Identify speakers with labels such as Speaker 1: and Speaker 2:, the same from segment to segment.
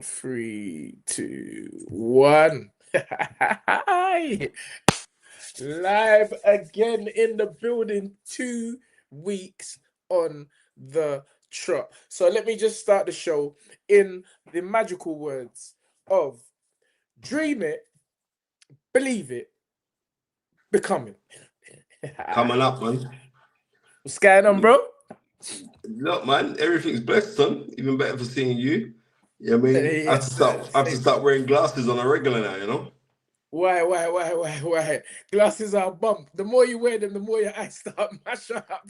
Speaker 1: 3, 2, 1. Live again in the building, 2 weeks on the trot. So let me just start the show in the magical words of dream it, believe it, become it.
Speaker 2: Coming up, man.
Speaker 1: What's going on, bro?
Speaker 2: Look, man, everything's blessed, son. Even better for seeing you. You know what I mean? I have to start wearing glasses on a regular now, you know?
Speaker 1: Why? Glasses are a bump. The more you wear them, the more your eyes start mash up.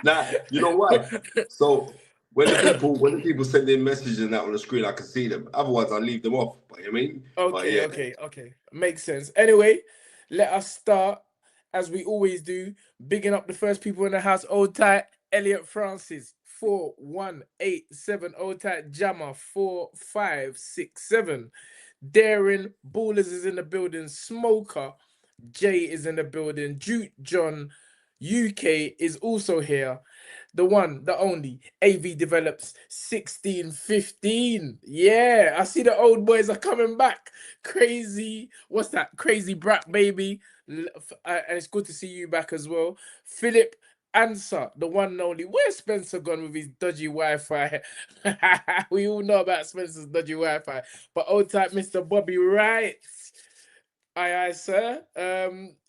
Speaker 2: Nah, you know why? So when the people send in messages and that on the screen, I can see them. Otherwise, I leave them off. But, you know what I mean?
Speaker 1: Okay. Makes sense. Anyway, let us start as we always do. Bigging up the first people in the house. Old tight Elliot Francis 4187. Old tight Jammer 4567. Darren Ballers is in the building. Smoker Jay is in the building. Jute John UK is also here. The one, the only, AV Develops 1615. Yeah, I see the old boys are coming back. Crazy, what's that? Crazy Brat Baby. And it's good to see you back as well. Philip Answer, the one and only. Where's Spencer gone with his dodgy Wi-Fi? We all know about Spencer's dodgy Wi-Fi. But old type Mr. Bobby Wright. Aye, sir.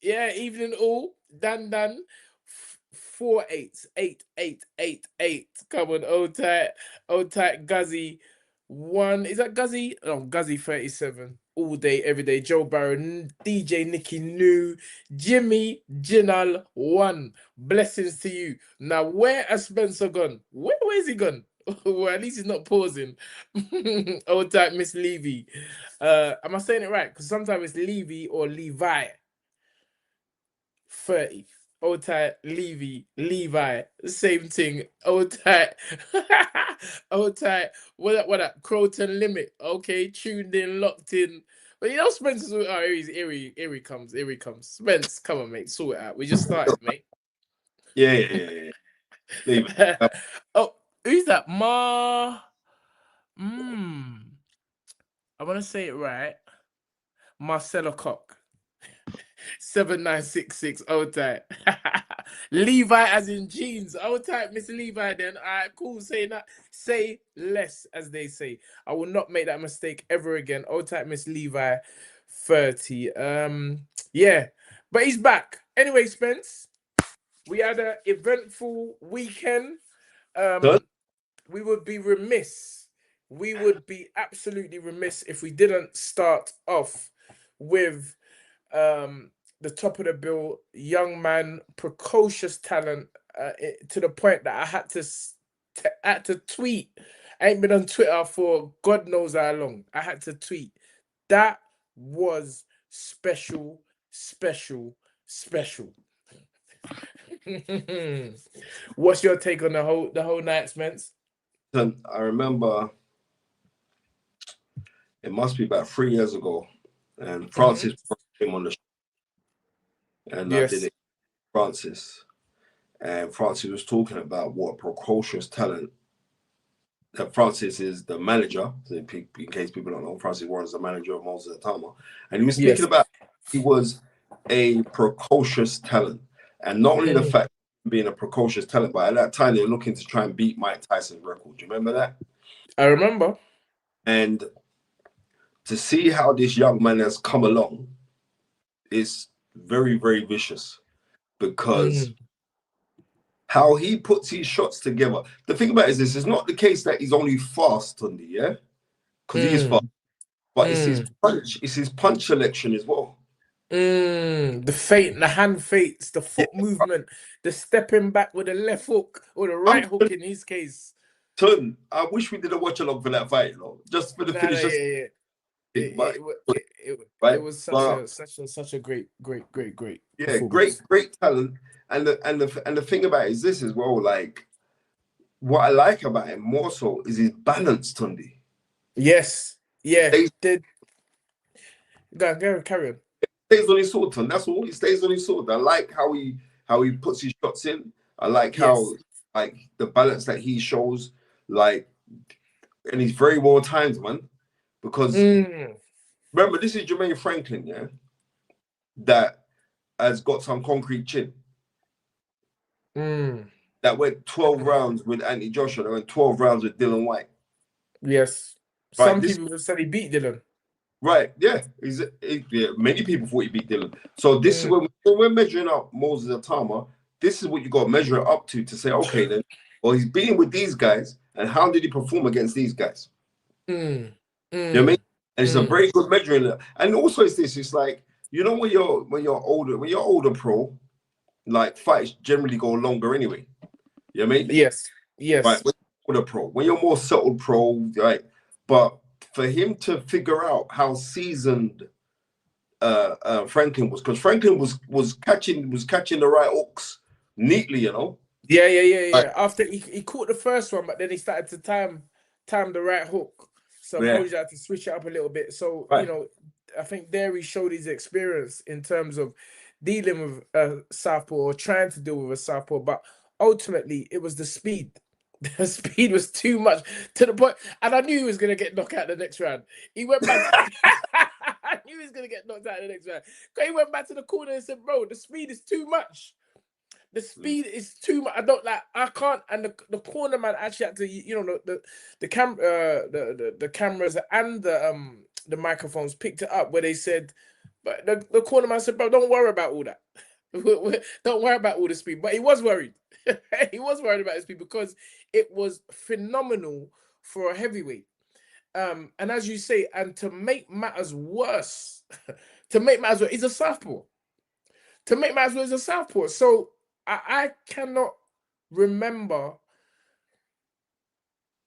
Speaker 1: Yeah, evening all. Dan. 488888. Come on, old tight Guzzy. One is that Guzzy? Oh, Guzzy 37. All day, every day. Joe Barron, DJ Nicky New, Jimmy Jinal 1. Blessings to you. Now, where has Spencer gone? Where's he gone? Well, at least he's not pausing. Old type Miss Levy. Am I saying it right? Because sometimes it's Levy or Levi. 30. Old tight Levi, same thing. Old tight, old tight. What that? Croton Limit. Okay, tuned in, locked in. But you know, Spencer's. Oh, here he comes. Spence, come on, mate, sort it out. We just started, mate.
Speaker 2: Yeah. Leave it.
Speaker 1: Oh, who's that? I want to say it right. Marcelo Cock. 7966. Old tight. Levi as in jeans. Old tight, Miss Levi then. All right, cool. Say less, as they say. I will not make that mistake ever again. Old tight, Miss Levi 30. Yeah. But he's back. Anyway, Spence, we had an eventful weekend. We would be remiss. We would be absolutely remiss if we didn't start off with the top of the bill, young man, precocious talent, to the point that I had to tweet. I ain't been on Twitter for God knows how long. I had to tweet. That was special. What's your take on the whole night, Spence?
Speaker 2: I remember it must be about 3 years ago, and Francis came on the show. And yes. I did it with Francis. And Francis was talking about what precocious talent. That Francis is the manager, in case people don't know. Francis Warren's the manager of Moses Itauma. And he was speaking about he was a precocious talent. And not only the fact of being a precocious talent, but at that time they were looking to try and beat Mike Tyson's record. Do you remember that?
Speaker 1: I remember.
Speaker 2: And to see how this young man has come along is very, very vicious, because how he puts his shots together. The thing about it is this, it's not the case that he's only fast, Tunde, yeah? Because he is fast. But it's his punch selection as well.
Speaker 1: The hand fakes, the foot movement, the stepping back with the left hook or the right hook in his case.
Speaker 2: Ton, I wish we did a watch along for that fight, you know, just for the finish.
Speaker 1: It was such a great.
Speaker 2: Yeah, great talent. And the thing about it is this as well, like what I like about him more so is his balance, Tunde.
Speaker 1: Yes. Yeah. Go carry on.
Speaker 2: He stays on his sword, Tunde. That's all. He stays on his sword. I like how he puts his shots in. I like how like the balance that he shows. Like and he's very well timed, man. Because remember, this is Jermaine Franklin, yeah, that has got some concrete chin. That went 12 rounds with Anthony Joshua. That went 12 rounds with Dylan White.
Speaker 1: Yes.
Speaker 2: Right,
Speaker 1: Some people have said he beat Dylan.
Speaker 2: Right, yeah. Many people thought he beat Dylan. So this is when we're measuring up Moses Itauma, this is what you got to measure it up to say, okay, then, well, he's beating with these guys, and how did he perform against these guys? You know what I mean? And it's a very good measuring. And also it's this, it's like, you know, when you're older pro, like fights generally go longer anyway. You know what I mean?
Speaker 1: Yes. Yes.
Speaker 2: Right. When you're older pro, when you're more settled pro, right? But for him to figure out how seasoned Franklin was, because Franklin was catching the right hooks neatly, you know.
Speaker 1: Yeah. Right. After he caught the first one, but then he started to time the right hook. So Moses had to switch it up a little bit. So you know, I think there he showed his experience in terms of dealing with a southpaw or trying to deal with a southpaw, but ultimately it was the speed. The speed was too much to the point, and I knew he was going to get knocked out the next round. He went back. I knew he was going to get knocked out the next round. He went back to the corner and said, "Bro, the speed is too much. The speed is too much. I can't." And the corner man actually had to, you know, the cameras and the microphones picked it up where they said, but the corner man said, "Bro, don't worry about all that. Don't worry about all the speed." But he was worried. He was worried about his speed because it was phenomenal for a heavyweight. And as you say, and to make matters worse, he's a southpaw. To make matters worse, he's a southpaw. So I cannot remember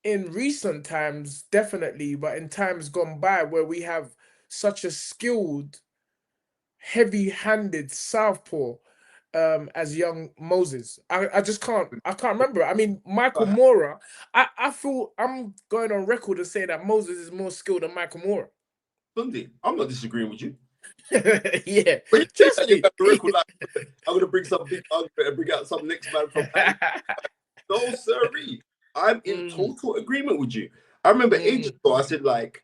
Speaker 1: in recent times, definitely, but in times gone by, where we have such a skilled, heavy-handed southpaw as young Moses. I just can't remember. I mean, Michael Moorer, I feel I'm going on record to say that Moses is more skilled than Michael Moorer.
Speaker 2: Tunde, I'm not disagreeing with you.
Speaker 1: Yeah.
Speaker 2: Trust me. I'm gonna bring some big argument and bring out some next man from Patties. No, sirree. I'm in total agreement with you. I remember ages ago, I said, like,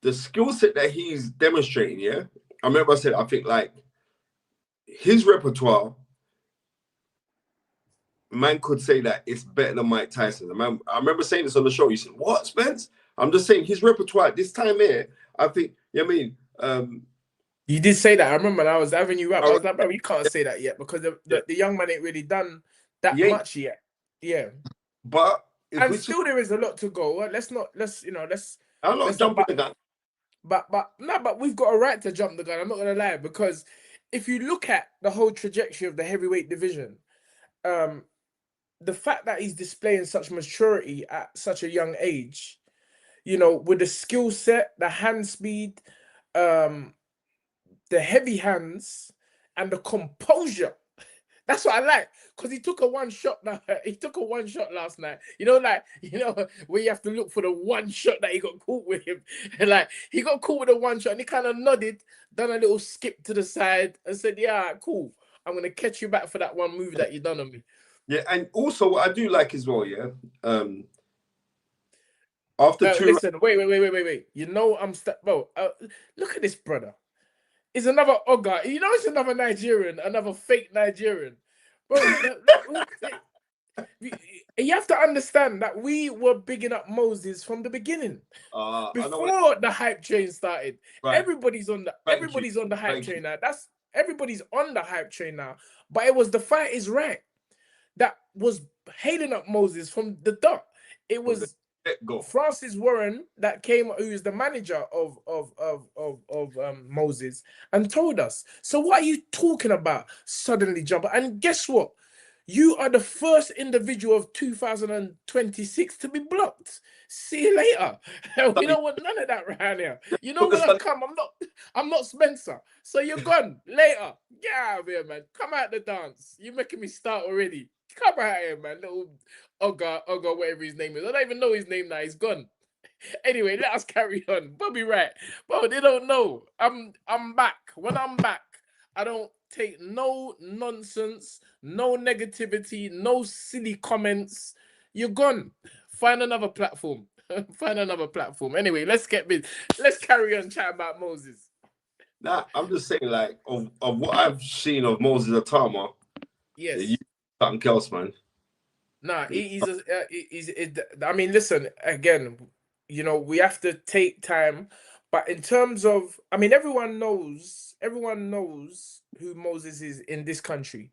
Speaker 2: the skill set that he's demonstrating, yeah. I remember I said, I think, like, his repertoire, man could say that it's better than Mike Tyson. I remember saying this on the show. You said, "What, Spence?" I'm just saying his repertoire this time here, I think, you know what I mean?
Speaker 1: You did say that. I remember when I was having you up. I was like, bro, you can't say that yet because the young man ain't really done that much yet. Yeah.
Speaker 2: But
Speaker 1: and still there is a lot to go.
Speaker 2: I'm not jumping the gun.
Speaker 1: But we've got a right to jump the gun. I'm not gonna lie, because if you look at the whole trajectory of the heavyweight division, the fact that he's displaying such maturity at such a young age, you know, with the skill set, the hand speed, the heavy hands, and the composure. That's what I like, because he took a one shot now. He took a one shot last night. You know, where you have to look for the one shot that he got caught with him. And like, he got caught with a one shot and he kind of nodded, done a little skip to the side and said, "Yeah, cool. I'm going to catch you back for that one move that you done on me."
Speaker 2: Yeah, and also what I do like as well, yeah.
Speaker 1: Listen, wait. You know, look at this brother. It's another Oga. You know, it's another Nigerian, another fake Nigerian. Bro, you have to understand that we were bigging up Moses from the beginning. Before the hype train started. Right. Everybody's on the hype train now. Everybody's on the hype train now. But it was The Fight Is Right that was hailing up Moses from the dot. It was Francis Warren that came, who's the manager of Moses, and told us. So what are you talking about? Suddenly jump. And guess what? You are the first individual of 2026 to be blocked. See you later. We don't want none of that right here. You know when I come, I'm not Spencer. So you're gone later. Get out of here, man. Come out the dance. You're making me start already. Come out here, man. Little Oga, whatever his name is. I don't even know his name now. He's gone. Anyway, let us carry on. Bobby, right? Bro, they don't know. I'm back. When I'm back, I don't take no nonsense, no negativity, no silly comments. You're gone. Find another platform. Find another platform. Anyway, let's carry on chatting about Moses.
Speaker 2: Nah, I'm just saying, like, of what I've seen of Moses Itauma,
Speaker 1: yes,
Speaker 2: something else, man.
Speaker 1: Nah, I mean, listen, again, we have to take time, but in terms of, I mean, everyone knows who Moses is in this country.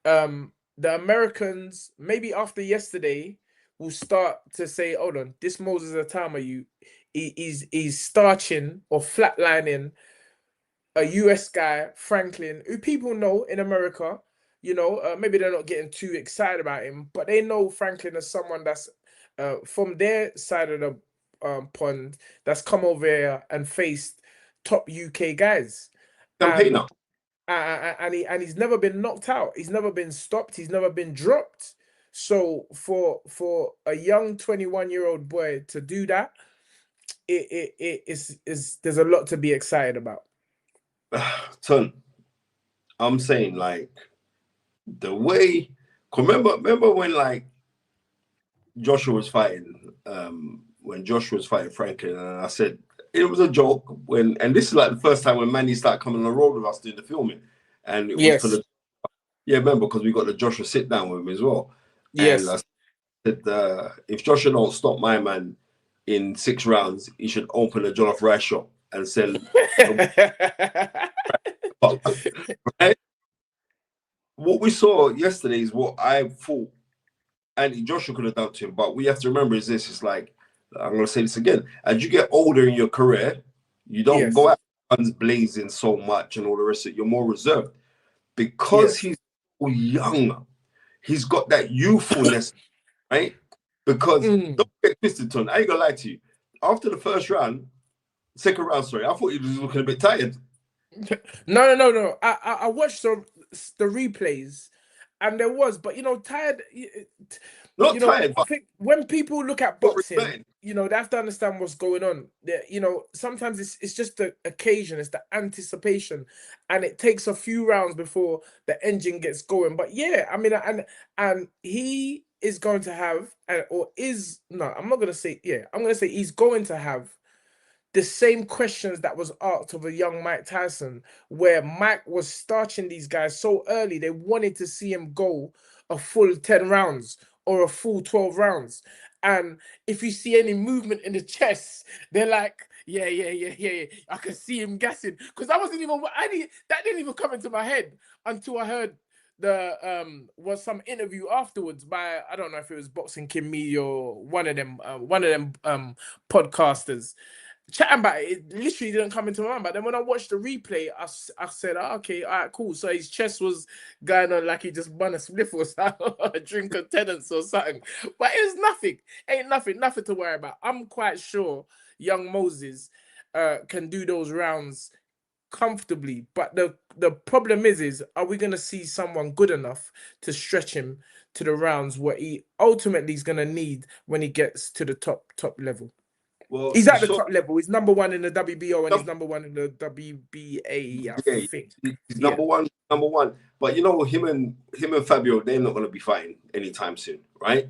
Speaker 1: The Americans, maybe after yesterday, will start to say, hold on, this Moses Itauma, he's starching or flatlining a US guy, Franklin, who people know in America. Maybe they're not getting too excited about him, but they know Franklin as someone that's from their side of the pond, that's come over here and faced top UK guys.
Speaker 2: Campaigner.
Speaker 1: And he's never been knocked out. He's never been stopped. He's never been dropped. So for a young 21-year-old boy to do that, there's a lot to be excited about.
Speaker 2: Ton, I'm saying, like, the way, remember when, like, Joshua was fighting Franklin, and I said it was a joke and this is like the first time when Manny started coming on the road with us doing the filming, and it was for remember, because we got the Joshua sit down with him as well.
Speaker 1: Yes.
Speaker 2: And I said, if Joshua don't stop my man in 6 rounds, he should open a jollof rice shop and sell. Right? What we saw yesterday is what I thought Andy Joshua could have done to him, but we have to remember is this: it's like, I'm going to say this again. As you get older in your career, you don't go out guns blazing so much and all the rest of it. You're more reserved because he's so young. He's got that youthfulness, right? Because don't get twisted, Ton. I ain't gonna lie to you. After the second round, sorry, I thought he was looking a bit tired.
Speaker 1: No. I watched the replays, and there was, but tired.
Speaker 2: Not tired,
Speaker 1: I think when people look at boxing, they have to understand what's going on. Sometimes it's just the occasion, it's the anticipation, and it takes a few rounds before the engine gets going. But yeah, I mean, and he is going to have, I'm not going to say, I'm going to say he's going to have the same questions that was asked of a young Mike Tyson, where Mike was starching these guys so early, they wanted to see him go a full 10 rounds or a full 12 rounds. And if you see any movement in the chest, they're like, yeah, I can see him gassing. Because that didn't even come into my head until I heard was some interview afterwards by, I don't know if it was Boxing King Media or one of them podcasters chatting about it. It literally didn't come into my mind. But then when I watched the replay, I said, okay, all right, cool. So his chest was going on like he just won a spliff or something, a drink of tenants or something. But it was nothing. Ain't nothing to worry about. I'm quite sure young Moses can do those rounds comfortably. But the problem is, are we going to see someone good enough to stretch him to the rounds what he ultimately is going to need when he gets to the top level? Well, he's at the top level. He's number one in the WBO and he's number one in the WBA. I think
Speaker 2: he's number one. But him and Fabio, they're not going to be fighting anytime soon, right?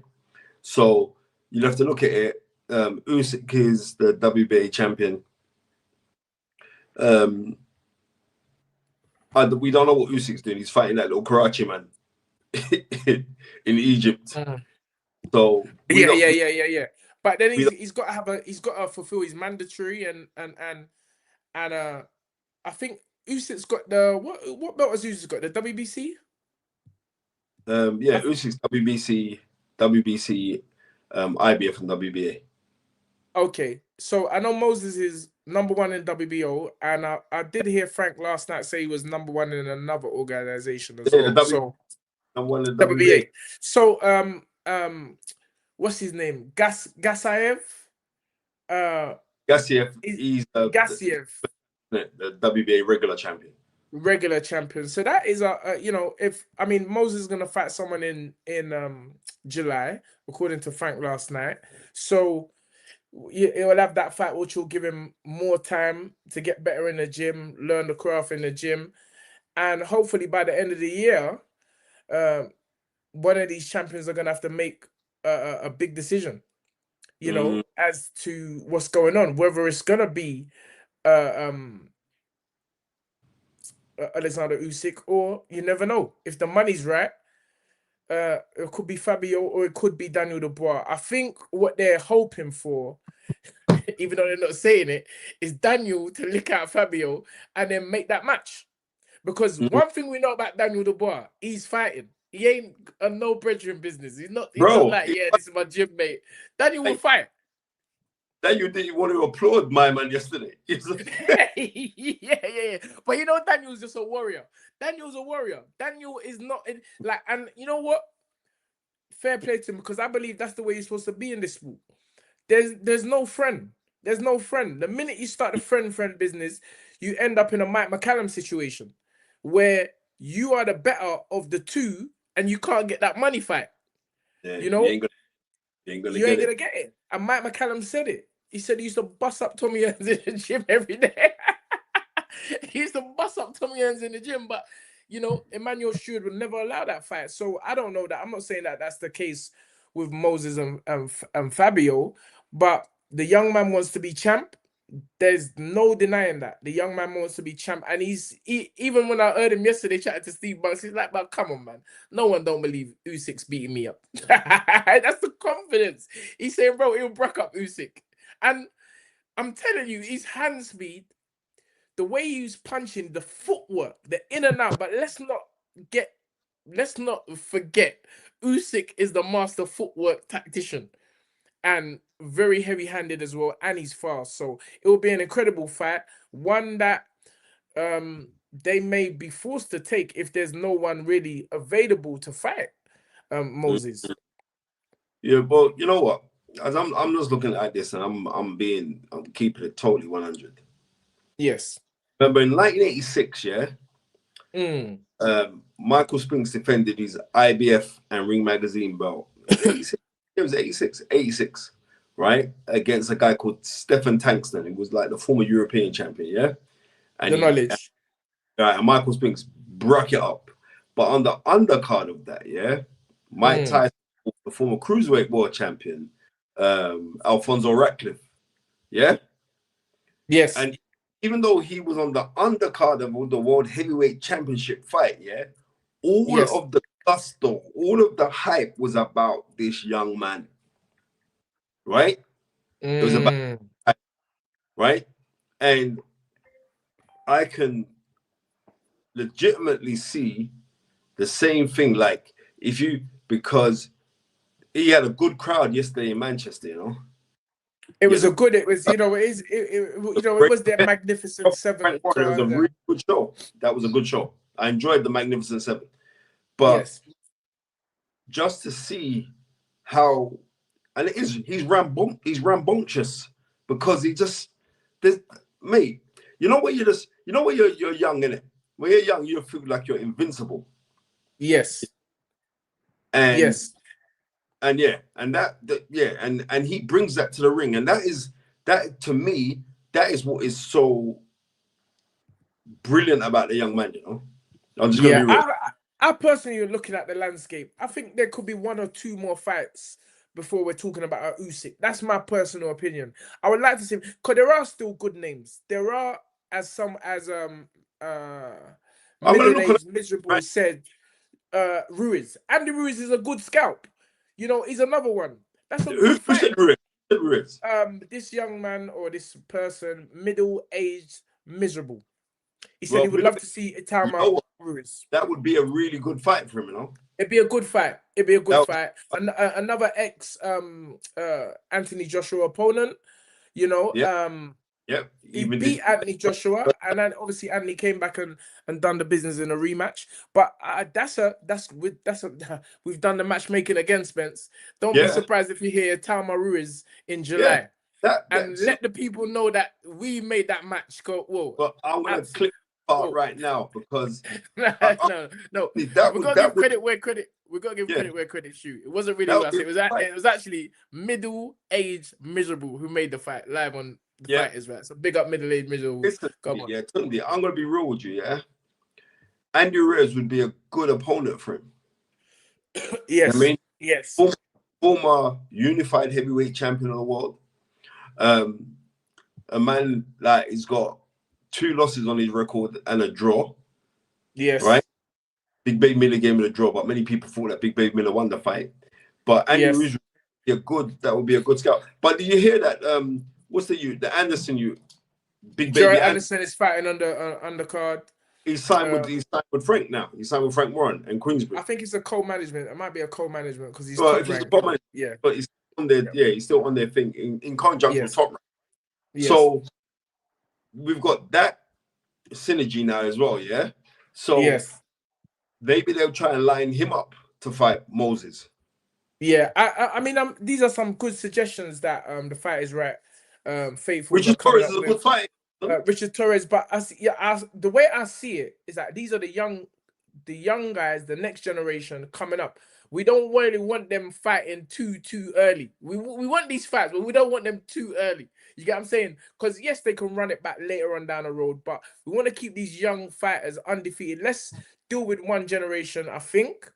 Speaker 2: So you have to look at it. Usyk is the WBA champion. We don't know what Usyk's doing. He's fighting that little Karachi man in Egypt. So
Speaker 1: yeah. But then he's got to fulfill his mandatory and I think Usyk's got the what belt has Usyk got? The WBC?
Speaker 2: Usyk's WBC, IBF and WBA.
Speaker 1: Okay, so I know Moses is number one in WBO, and I did hear Frank last night say he was number one in another organization as well. So
Speaker 2: number one in
Speaker 1: WBA. So what's his name? Gassiev?
Speaker 2: Gassiev. He's
Speaker 1: Gassiev,
Speaker 2: the WBA regular champion.
Speaker 1: So that is Moses is gonna fight someone in July, according to Frank last night. So it will have that fight, which will give him more time to get better in the gym, learn the craft in the gym, and hopefully by the end of the year, one of these champions are gonna have to make a big decision. as to what's going on, whether it's gonna be Alexander Usyk, or you never know. If the money's right, it could be Fabio or it could be Daniel Dubois. I think what they're hoping for, even though they're not saying it, is Daniel to lick out Fabio and then make that match. Because one thing we know about Daniel Dubois, he's fighting. He ain't a no brethren business. He's not like, yeah, this is my gym mate. Daniel will fight.
Speaker 2: Daniel didn't want to applaud my man yesterday.
Speaker 1: yeah. But you know, Daniel's just a warrior. Daniel's a warrior. Daniel is not like, and you know what? Fair play to him, because I believe that's the way you're supposed to be in this sport. There's no friend. There's no friend. The minute you start the friend business, you end up in a Mike McCallum situation where you are the better of the two and you can't get that money fight.
Speaker 2: Yeah,
Speaker 1: you know,
Speaker 2: you ain't gonna
Speaker 1: get it. And Mike McCallum said it. He said he used to bust up Tommy Hearns in the gym every day. He used to bust up Tommy Hearns in the gym, but you know, Emmanuel Stewart would never allow that fight. So I don't know that. I'm not saying that that's the case with Moses and Fabio, but the young man wants to be champ. There's no denying that. The young man wants to be champ. And even when I heard him yesterday chatting to Steve Banks, he's like, but come on, man. No one don't believe Usyk's beating me up. That's the confidence. He's saying, bro, he'll break up Usyk. And I'm telling you, his hand speed, the way he's punching, the footwork, the in and out. But let's not forget, Usyk is the master footwork tactician. And very heavy-handed as well, and he's fast. So it will be an incredible fight, one that they may be forced to take if there's no one really available to fight Moses.
Speaker 2: Yeah, but you know what? As I'm just looking at this, and I'm keeping it totally 100.
Speaker 1: Yes.
Speaker 2: Remember in 1986, yeah. Michael Spinks defended his IBF and Ring Magazine belt. It was 86, right? Against a guy called Stefan Tankston. He was like the former European champion, yeah? And and Michael Spinks broke it up. But on the undercard of that, yeah, Mike Tyson, the former cruiserweight world champion, Alfonso Ratcliffe, yeah?
Speaker 1: Yes.
Speaker 2: And even though he was on the undercard of the World Heavyweight Championship fight, yeah, all of the gusto, all of the hype was about this young man, right? It was about, right? And I can legitimately see the same thing, like because he had a good crowd yesterday in Manchester, you know.
Speaker 1: It was their Magnificent Seven.
Speaker 2: It was a really good show. That was a good show. I enjoyed the Magnificent Seven. But just to see how, and he's rambunctious, because mate, you know when you're young, innit? When you're young, you feel like you're invincible.
Speaker 1: Yes.
Speaker 2: And he brings that to the ring, and that to me, that is what is so brilliant about the young man, you know. I'm just gonna be real.
Speaker 1: I personally, looking at the landscape, I think there could be one or two more fights before we're talking about Usyk. That's my personal opinion. I would like to see, because there are still good names. There are middle-aged miserable said, Ruiz. Andy Ruiz is a good scalp. You know, he's another one. That's a good fight.
Speaker 2: Ruiz?
Speaker 1: This young man or this person, middle-aged miserable. He said he would love to see Itauma Ruiz.
Speaker 2: That would be a really good fight for him, you know.
Speaker 1: It'd be a good fight. Another ex Anthony Joshua opponent, you know. He beat Anthony Joshua, and then obviously Anthony came back and done the business in a rematch. But we've done the matchmaking again, Spence. Don't be surprised if you hear Itauma Ruiz in July. Let the people know that we made that match go. Whoa!
Speaker 2: But I'm gonna click part right now, because
Speaker 1: no. We gotta give credit where credit. We gotta give credit where credit's due. It wasn't really us. It was actually middle-aged miserable who made the fight live on the Fight Is Right. So big up middle-aged miserable. Come on.
Speaker 2: Tunde, I'm gonna be real with you. Yeah, Andy Ruiz would be a good opponent for him.
Speaker 1: Yes.
Speaker 2: I mean, former unified heavyweight champion of the world. A man like he's got 2 losses on his record and a draw.
Speaker 1: Yes.
Speaker 2: Right? Big Baby Miller gave him a draw, but many people thought that Big Baby Miller won the fight. But Andy Ruiz would be a good scout. But did you hear that? What's the Anderson Big Baby
Speaker 1: Jared Anderson is fighting under undercard.
Speaker 2: He's signed with Frank now. He's signed with Frank Warren and Queensbury.
Speaker 1: I think it's a co-management. It might be a co-management because he's
Speaker 2: top ranked.
Speaker 1: Yeah,
Speaker 2: but he's on their he's still on their thing in conjunction with top rank.
Speaker 1: Yes.
Speaker 2: So we've got that synergy now as well. Yeah. So maybe they'll try and line him up to fight Moses.
Speaker 1: Yeah, I mean, these are some good suggestions that the Fight is Right, faithful.
Speaker 2: Richard Torres is a good fight.
Speaker 1: Richard Torres, but the way I see it is that these are the young guys, the next generation coming up. We don't really want them fighting too early. We want these fights, but we don't want them too early. You get what I'm saying? Because yes, they can run it back later on down the road, but we want to keep these young fighters undefeated. Let's deal with one generation, I think.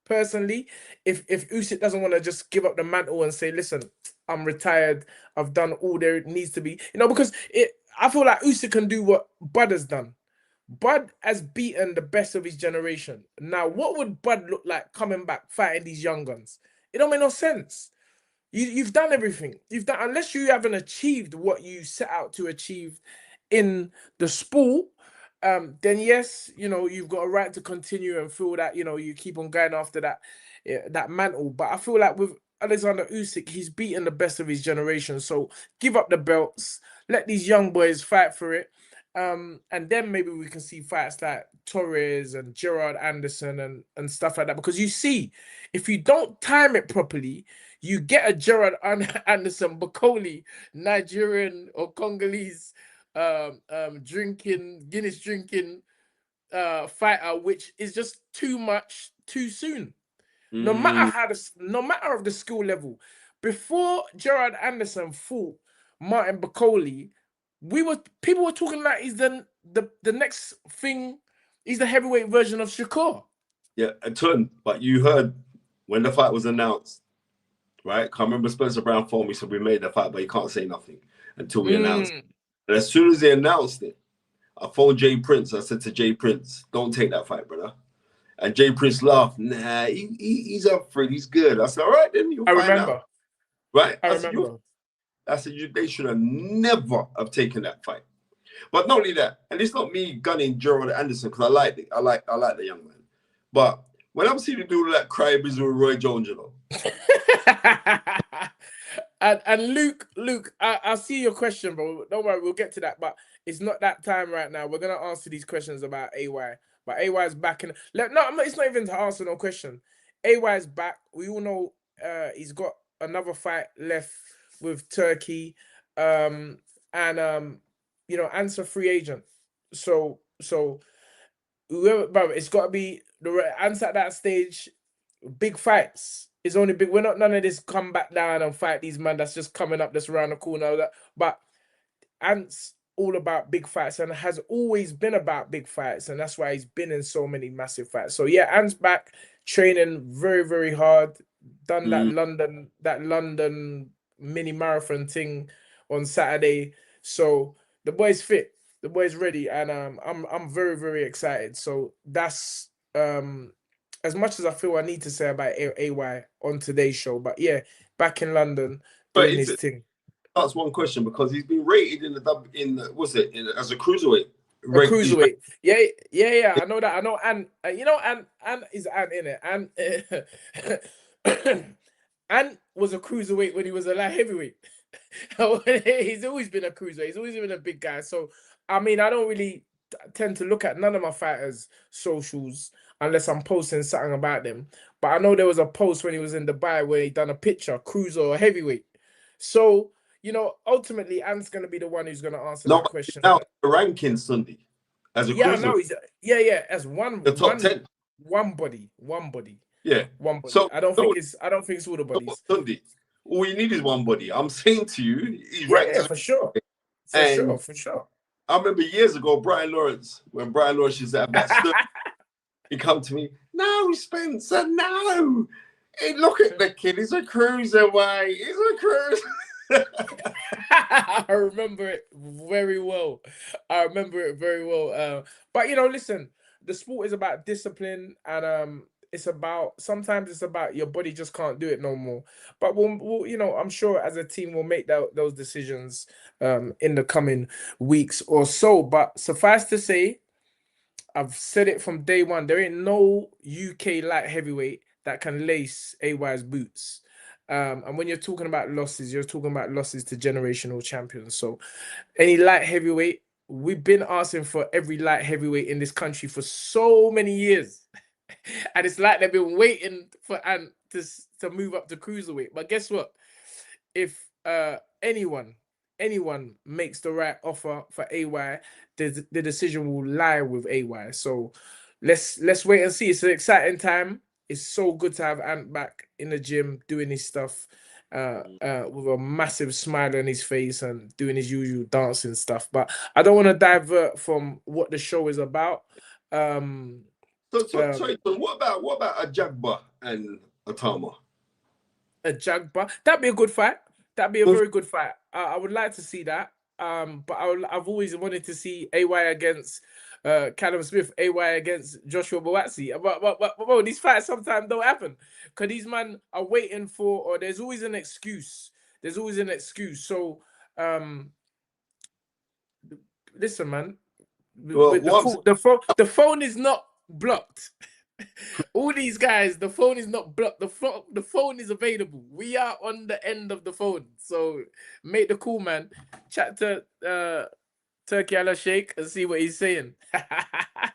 Speaker 1: Personally, if Usyk doesn't want to just give up the mantle and say, listen, I'm retired, I've done all there needs to be, because I feel like Usyk can do what Bud has done. Bud has beaten the best of his generation. Now, what would Bud look like coming back fighting these young guns? It don't make no sense. You've done everything. Unless you haven't achieved what you set out to achieve in the sport. Then yes, you've got a right to continue and feel that, you keep on going after that mantle. But I feel like with Alexander Usyk, he's beaten the best of his generation. So give up the belts, let these young boys fight for it. And then maybe we can see fights like Torres and Gerard Anderson and stuff like that. Because you see, if you don't time it properly, you get a Gerard Anderson, Bacoli, Nigerian or Congolese Guinness drinking fighter, which is just too much too soon. No matter of the skill level. Before Gerard Anderson fought Martin Bacoli, people were talking like he's the next thing. He's the heavyweight version of Shakur.
Speaker 2: Yeah, but you heard when the fight was announced, right? I remember Spencer Brown phoned me, so we made the fight, but he can't say nothing until we announced it. And as soon as they announced it, I phoned Jay Prince. I said to Jay Prince, don't take that fight, brother. And Jay Prince laughed. Nah, he's up for it. He's good. I said, all right, then you'll find out. Right?
Speaker 1: I remember.
Speaker 2: I said, they should have never have taken that fight. But not only that, and it's not me gunning Gerald Anderson because I like it. I like the young man. But when I'm seeing him do that cry business with Roy Jones,
Speaker 1: And Luke, I see your question, bro. Don't worry, we'll get to that. But it's not that time right now. We're gonna answer these questions about AY. But AY is back it's not even to answer no question. AY is back. We all know he's got another fight left with Turkey. Answer free agent. So whoever, bro, it's got to be the answer at that stage. Big fights. It's only big. We're not none of this come back down and fight these man that's just coming up, that's around the corner. But Ant's all about big fights and has always been about big fights, and that's why he's been in so many massive fights. So yeah, Ant's back training very, very hard. Done that London mini marathon thing on Saturday. So the boy's fit, the boy's ready, and I'm very, very excited. So that's as much as I feel I need to say about AY on today's show. But yeah, back in London doing his thing.
Speaker 2: That's one question because he's been rated as a cruiserweight.
Speaker 1: Cruiserweight. Yeah. I know that. I know, and and is Ant in it. And was a cruiserweight when he was a light heavyweight. He's always been a cruiserweight. He's always been a big guy. So I mean, I don't really tend to look at none of my fighters' socials unless I'm posting something about them. But I know there was a post when he was in Dubai where he done a picture, cruiser or heavyweight. So, ultimately, Ant's going to be the one who's going to answer that question.
Speaker 2: Now, the ranking Sunday as a cruiser.
Speaker 1: As
Speaker 2: the top 10.
Speaker 1: One body.
Speaker 2: Yeah.
Speaker 1: One body. So, I don't think it's all the bodies.
Speaker 2: Sunday. All you need is one body. I'm saying to you, he's
Speaker 1: ranked for sure. For sure.
Speaker 2: I remember years ago, Brian Lawrence, when Brian Lawrence used to have that he come to me, no, Spencer, no. Hey, look at the kid, he's a cruiserweight. He's a cruiser.
Speaker 1: I remember it very well. I remember it very well. But you know, listen, the sport is about discipline, and it's about sometimes it's about your body just can't do it no more. But we'll you know, I'm sure as a team we'll make those decisions in the coming weeks or so. But suffice to say, I've said it from day one. There ain't no UK light heavyweight that can lace AY's boots. And when you're talking about losses, you're talking about losses to generational champions. So any light heavyweight, we've been asking for every light heavyweight in this country for so many years. And it's like they've been waiting for Ant to move up to cruiserweight. But guess what? If anyone makes the right offer for AY, the decision will lie with AY. So let's wait and see. It's an exciting time. It's so good to have Ant back in the gym doing his stuff with a massive smile on his face and doing his usual dancing stuff. But I don't want to divert from what the show is about.
Speaker 2: Sorry, what about a Jagba and Itauma?
Speaker 1: A Jagba, that'd be a good fight. That'd be a very good fight. I would like to see that. But I've always wanted to see AY against Callum Smith, AY against Joshua Boatsi. But these fights sometimes don't happen because these men are waiting for, or there's always an excuse. There's always an excuse. So listen, man.
Speaker 2: Well,
Speaker 1: the phone is not blocked. All these guys, the phone is not blocked. The phone is available. We are on the end of the phone. So make the call, man. Chat to Turkey Ala Sheikh and see what he's saying.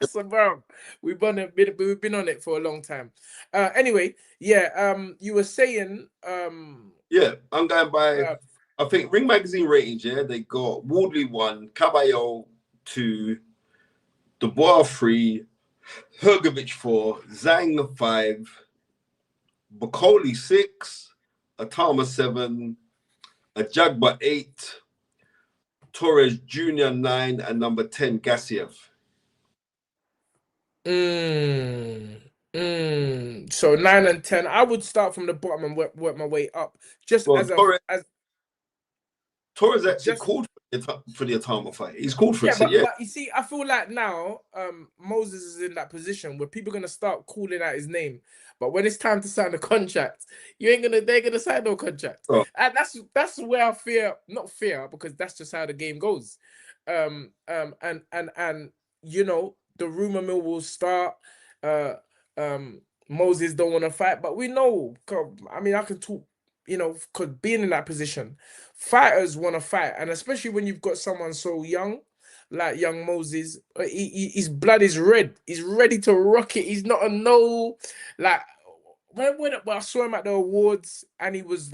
Speaker 1: So, bro, we've been on it for a long time. Anyway, yeah. You were saying.
Speaker 2: Yeah, I'm going by. I think Ring Magazine ratings. Yeah, they got Wardley 1, Caballo 2, Dubois 3. Hergovich 4, Zhang 5, Bacoli 6, Itauma 7, Ajagba 8, Torres Jr. 9, and number 10, Gassiev.
Speaker 1: So 9 and 10. I would start from the bottom and work my way up. Just well,
Speaker 2: Torres actually called for the Itauma fight. He's called for it.
Speaker 1: But you see, I feel like now Moses is in that position where people are gonna start calling out his name. But when it's time to sign a contract, they're gonna sign no contract. Oh. And that's where I not fear, because that's just how the game goes. And you know, the rumor mill will start. Moses don't want to fight, but we know. I mean, I can talk. You know, because being in that position, fighters want to fight, and especially when you've got someone so young, like young Moses, his blood is red. He's ready to rock it. He's not a no. Like when I saw him at the awards, and he was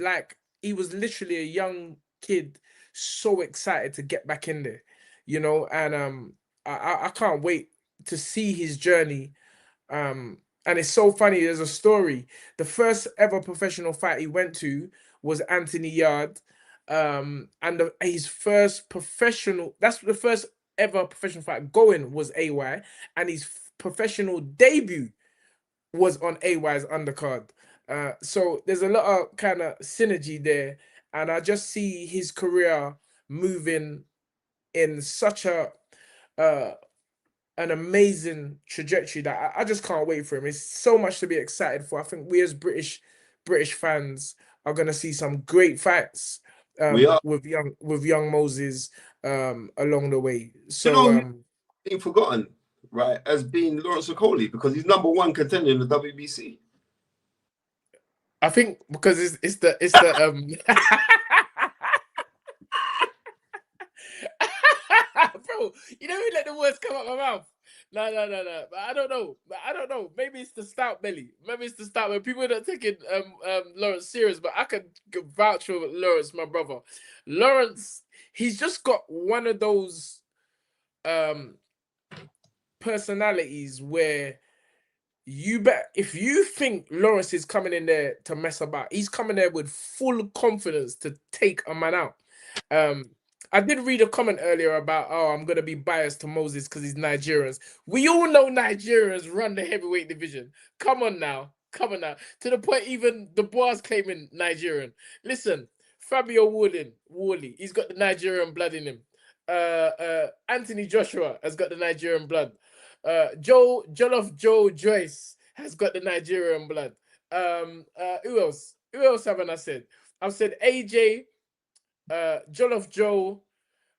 Speaker 1: literally a young kid, so excited to get back in there, you know. And I can't wait to see his journey. And it's so funny. There's a story. The first ever professional fight he went to was Anthony Yarde. And his first professional, that's the first ever professional fight going, was AY. And his professional debut was on AY's undercard. So there's a lot of kind of synergy there. And I just see his career moving in such an amazing trajectory that I just can't wait for him. It's so much to be excited for. I think we as British fans are going to see some great fights with young Moses along the way. So
Speaker 2: you know, being forgotten, right, as being Lawrence Okoli, because he's #1 contender in the WBC.
Speaker 1: I think because it's the Bro, you know who let the words come out my mouth? No. But I don't know. Maybe it's the stout belly. Maybe it's the stout belly. People are not taking Lawrence serious, but I can vouch for Lawrence, my brother. Lawrence, he's just got one of those personalities where if you think Lawrence is coming in there to mess about, he's coming there with full confidence to take a man out. I did read a comment earlier about, I'm going to be biased to Moses because he's Nigerians. We all know Nigerians run the heavyweight division. Come on now. To the point even Dubois claiming Nigerian. Listen, Fabio Wally, he's got the Nigerian blood in him. Anthony Joshua has got the Nigerian blood. Jollof Joe Joyce has got the Nigerian blood. Who else? Who else haven't I said? I've said AJ, Jollof Joe,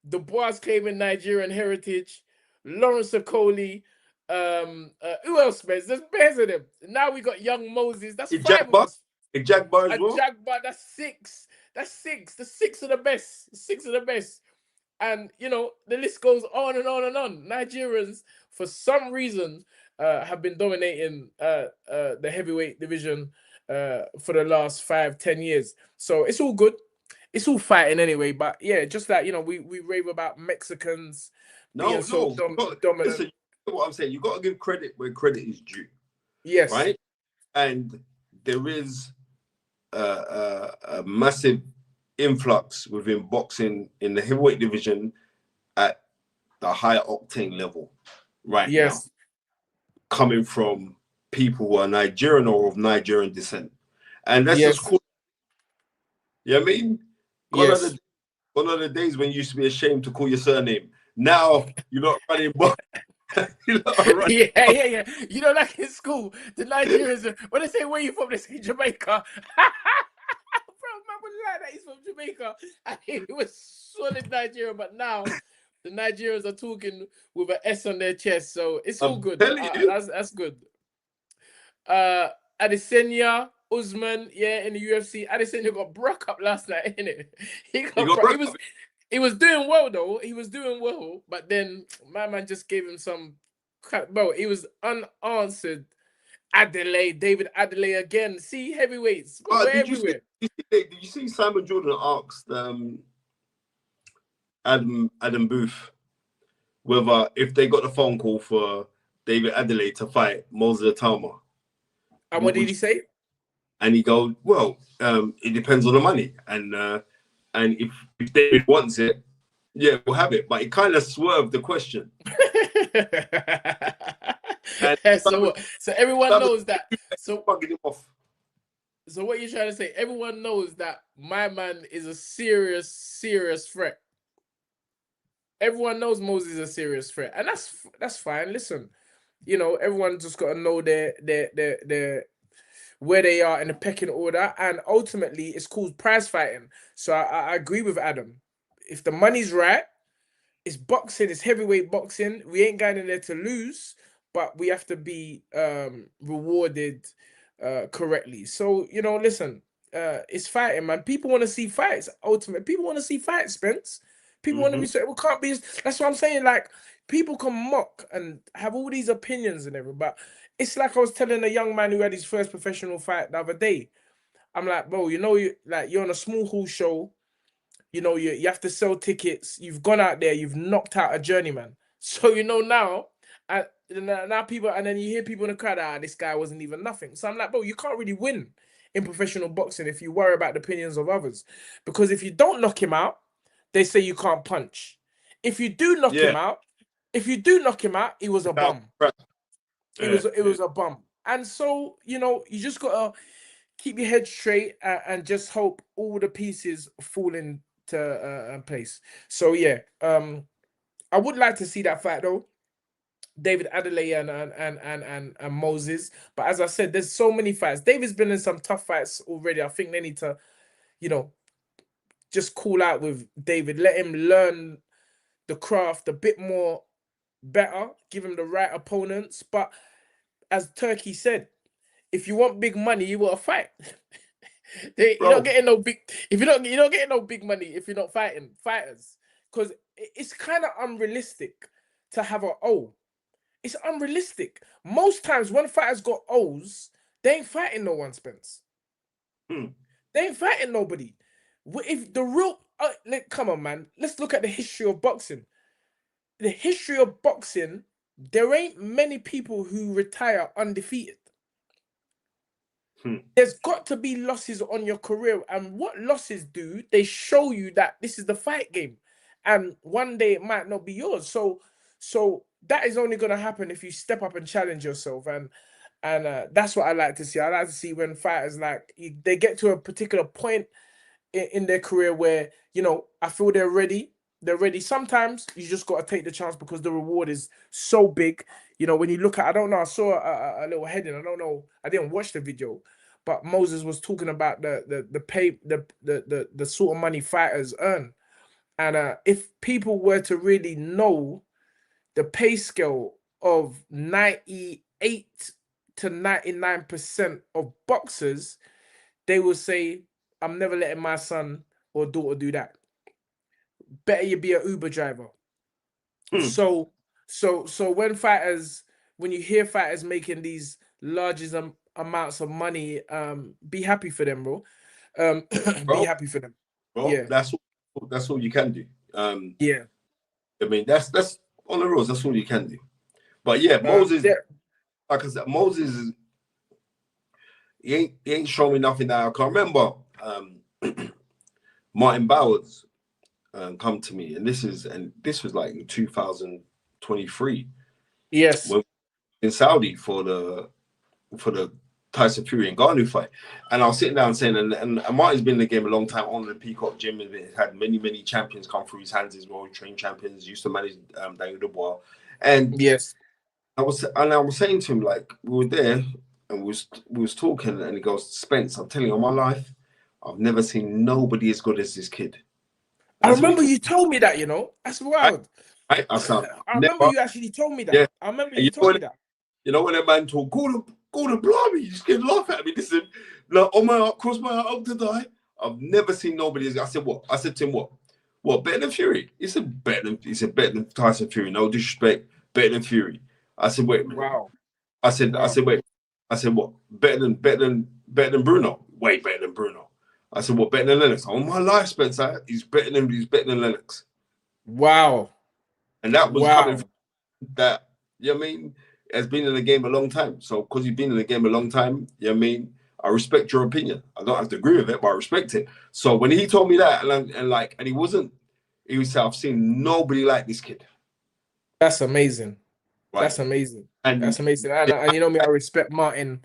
Speaker 1: Dubois claiming Nigerian heritage, Lawrence Okoli. Who else, man? There's bears of them. Now we got young Moses. That's five of us.
Speaker 2: Jack Bar as well.
Speaker 1: Jack Bar, that's six. That's six. The six of the best. Six of the best. And you know, the list goes on and on and on. Nigerians, for some reason, have been dominating the heavyweight division for the last 5-10 years. So it's all good. It's all fighting anyway. But yeah, just like, you know, we rave about Mexicans being so dominant.
Speaker 2: Listen, what I'm saying, you got to give credit where credit is due.
Speaker 1: Yes.
Speaker 2: Right? And there is a massive influx within boxing in the heavyweight division at the higher octane level now, coming from people who are Nigerian or of Nigerian descent. And that's just cool. You know what I mean? One of the days when you used to be ashamed to call your surname. Now you're not running box.
Speaker 1: Yeah. You know, like in school, the Nigerians, when they say where you from, they say Jamaica. Like that, he's from Jamaica. I think it was solid Nigerian, but now the Nigerians are talking with an S on their chest, so it's all good. That's good. Adesanya, Usman, in the UFC. Adesanya got broke up last night, innit? He was doing well though. He was doing well, but then my man just gave him some crap. Bro, he was unanswered. Adeleye, David Adeleye again. See, heavyweights. We're everywhere.
Speaker 2: Did you see Simon Jordan asked Adam Booth whether if they got the phone call for David Adeleye to fight Moses Itauma?
Speaker 1: And what did he say?
Speaker 2: And he goes, well, it depends on the money. And if David wants it, yeah, we'll have it. But he kind of swerved the question.
Speaker 1: So everyone knows that. So
Speaker 2: fucking him off.
Speaker 1: So what you're trying to say? Everyone knows that my man is a serious threat. Everyone knows Moses is a serious threat, and that's fine. Listen, you know, everyone just got to know their where they are in the pecking order, and ultimately, it's called prize fighting. So I agree with Adam. If the money's right, it's boxing, it's heavyweight boxing. We ain't going in there to lose, but we have to be rewarded correctly. So, you know, listen, it's fighting, man. People want to see fights. Ultimately, people want to see fights, Spence. People want to be so, can't be. That's what I'm saying. Like, people can mock and have all these opinions and everything, but it's like I was telling a young man who had his first professional fight the other day. I'm like, bro, you know, you're on a small hall show. You know, you have to sell tickets. You've gone out there. You've knocked out a journeyman. So, you know, now people, and then you hear people in the crowd, this guy wasn't even nothing. So I'm like, bro, you can't really win in professional boxing if you worry about the opinions of others. Because if you don't knock him out, they say you can't punch. If you do knock him out, he was a bum. It was a bum. And so, you know, you just gotta keep your head straight and just hope all the pieces fall into place. So yeah, I would like to see that fight though, David Adeleye and Moses. But as I said, there's so many fights. David's been in some tough fights already. I think they need to, you know, just call out with David. Let him learn the craft a bit more better. Give him the right opponents. But as Turkey said, if you want big money, you want to fight. You're not getting no big. If you're not getting no big money if you're not fighting fighters, because it's kind of unrealistic to have an O. It's unrealistic. Most times when fighters got O's, they ain't fighting no one, Spence. They ain't fighting nobody. If the real, come on, man. Let's look at the history of boxing. The history of boxing, there ain't many people who retire undefeated. There's got to be losses on your career. And what losses do, they show you that this is the fight game. And one day it might not be yours. So that is only going to happen if you step up and challenge yourself. And that's what I like to see. I like to see when fighters, like, they get to a particular point in their career where, you know, I feel they're ready. They're ready. Sometimes you just got to take the chance because the reward is so big. You know, when you look at, I don't know, I saw a little heading. I don't know. I didn't watch the video, but Moses was talking about the sort of money fighters earn. And if people were to really know the pay scale of 98 to 99% of boxers, they will say, I'm never letting my son or daughter do that. Better you be an Uber driver. So when you hear fighters making these largest amounts of money, be happy for them, bro. Be happy for them.
Speaker 2: Bro,
Speaker 1: Yeah,
Speaker 2: that's all you can do.
Speaker 1: yeah.
Speaker 2: I mean, that's on the rules. That's all you can do. But yeah, Moses, like I said, Moses, he ain't showing me nothing that I can't remember. Martin Bowers come to me, and this was like in 2023.
Speaker 1: Yes,
Speaker 2: when in Saudi for the Tyson Fury and Ngannou fight, and I was sitting down saying, and Martin's been in the game a long time, on the Peacock Gym, and it had many champions come through his hands as well, trained champions, used to manage Daniel Dubois, and
Speaker 1: yes.
Speaker 2: I was saying to him, like, we were there and we was talking, and he goes, Spence, I'm telling you, all my life, I've never seen nobody as good as this kid.
Speaker 1: I remember you told me that, you know. That's wild.
Speaker 2: I
Speaker 1: remember you actually told me that.
Speaker 2: Yeah.
Speaker 1: I remember you told me that.
Speaker 2: You know when that man told go to blimey, you just get laugh at me. Listen, like, on my heart, cross my heart, hope to die. I've never seen nobody as. I said, what? I said to him, what? What, better than Fury? He said better than Tyson Fury. No disrespect, better than Fury. I said, wait a minute.
Speaker 1: Wow.
Speaker 2: I said, wait. I said, what? Better than Bruno. Way better than Bruno. I said, what, better than Lennox? All my life, Spencer, he's better than Lennox.
Speaker 1: Wow.
Speaker 2: And that was coming from that, you know what I mean, has been in the game a long time. So because you've been in the game a long time, you know what I mean, I respect your opinion. I don't have to agree with it, but I respect it. So when he told me that, and he was saying, I've seen nobody like this kid.
Speaker 1: That's amazing. Right. That's amazing. That's amazing. And you know me, I respect Martin.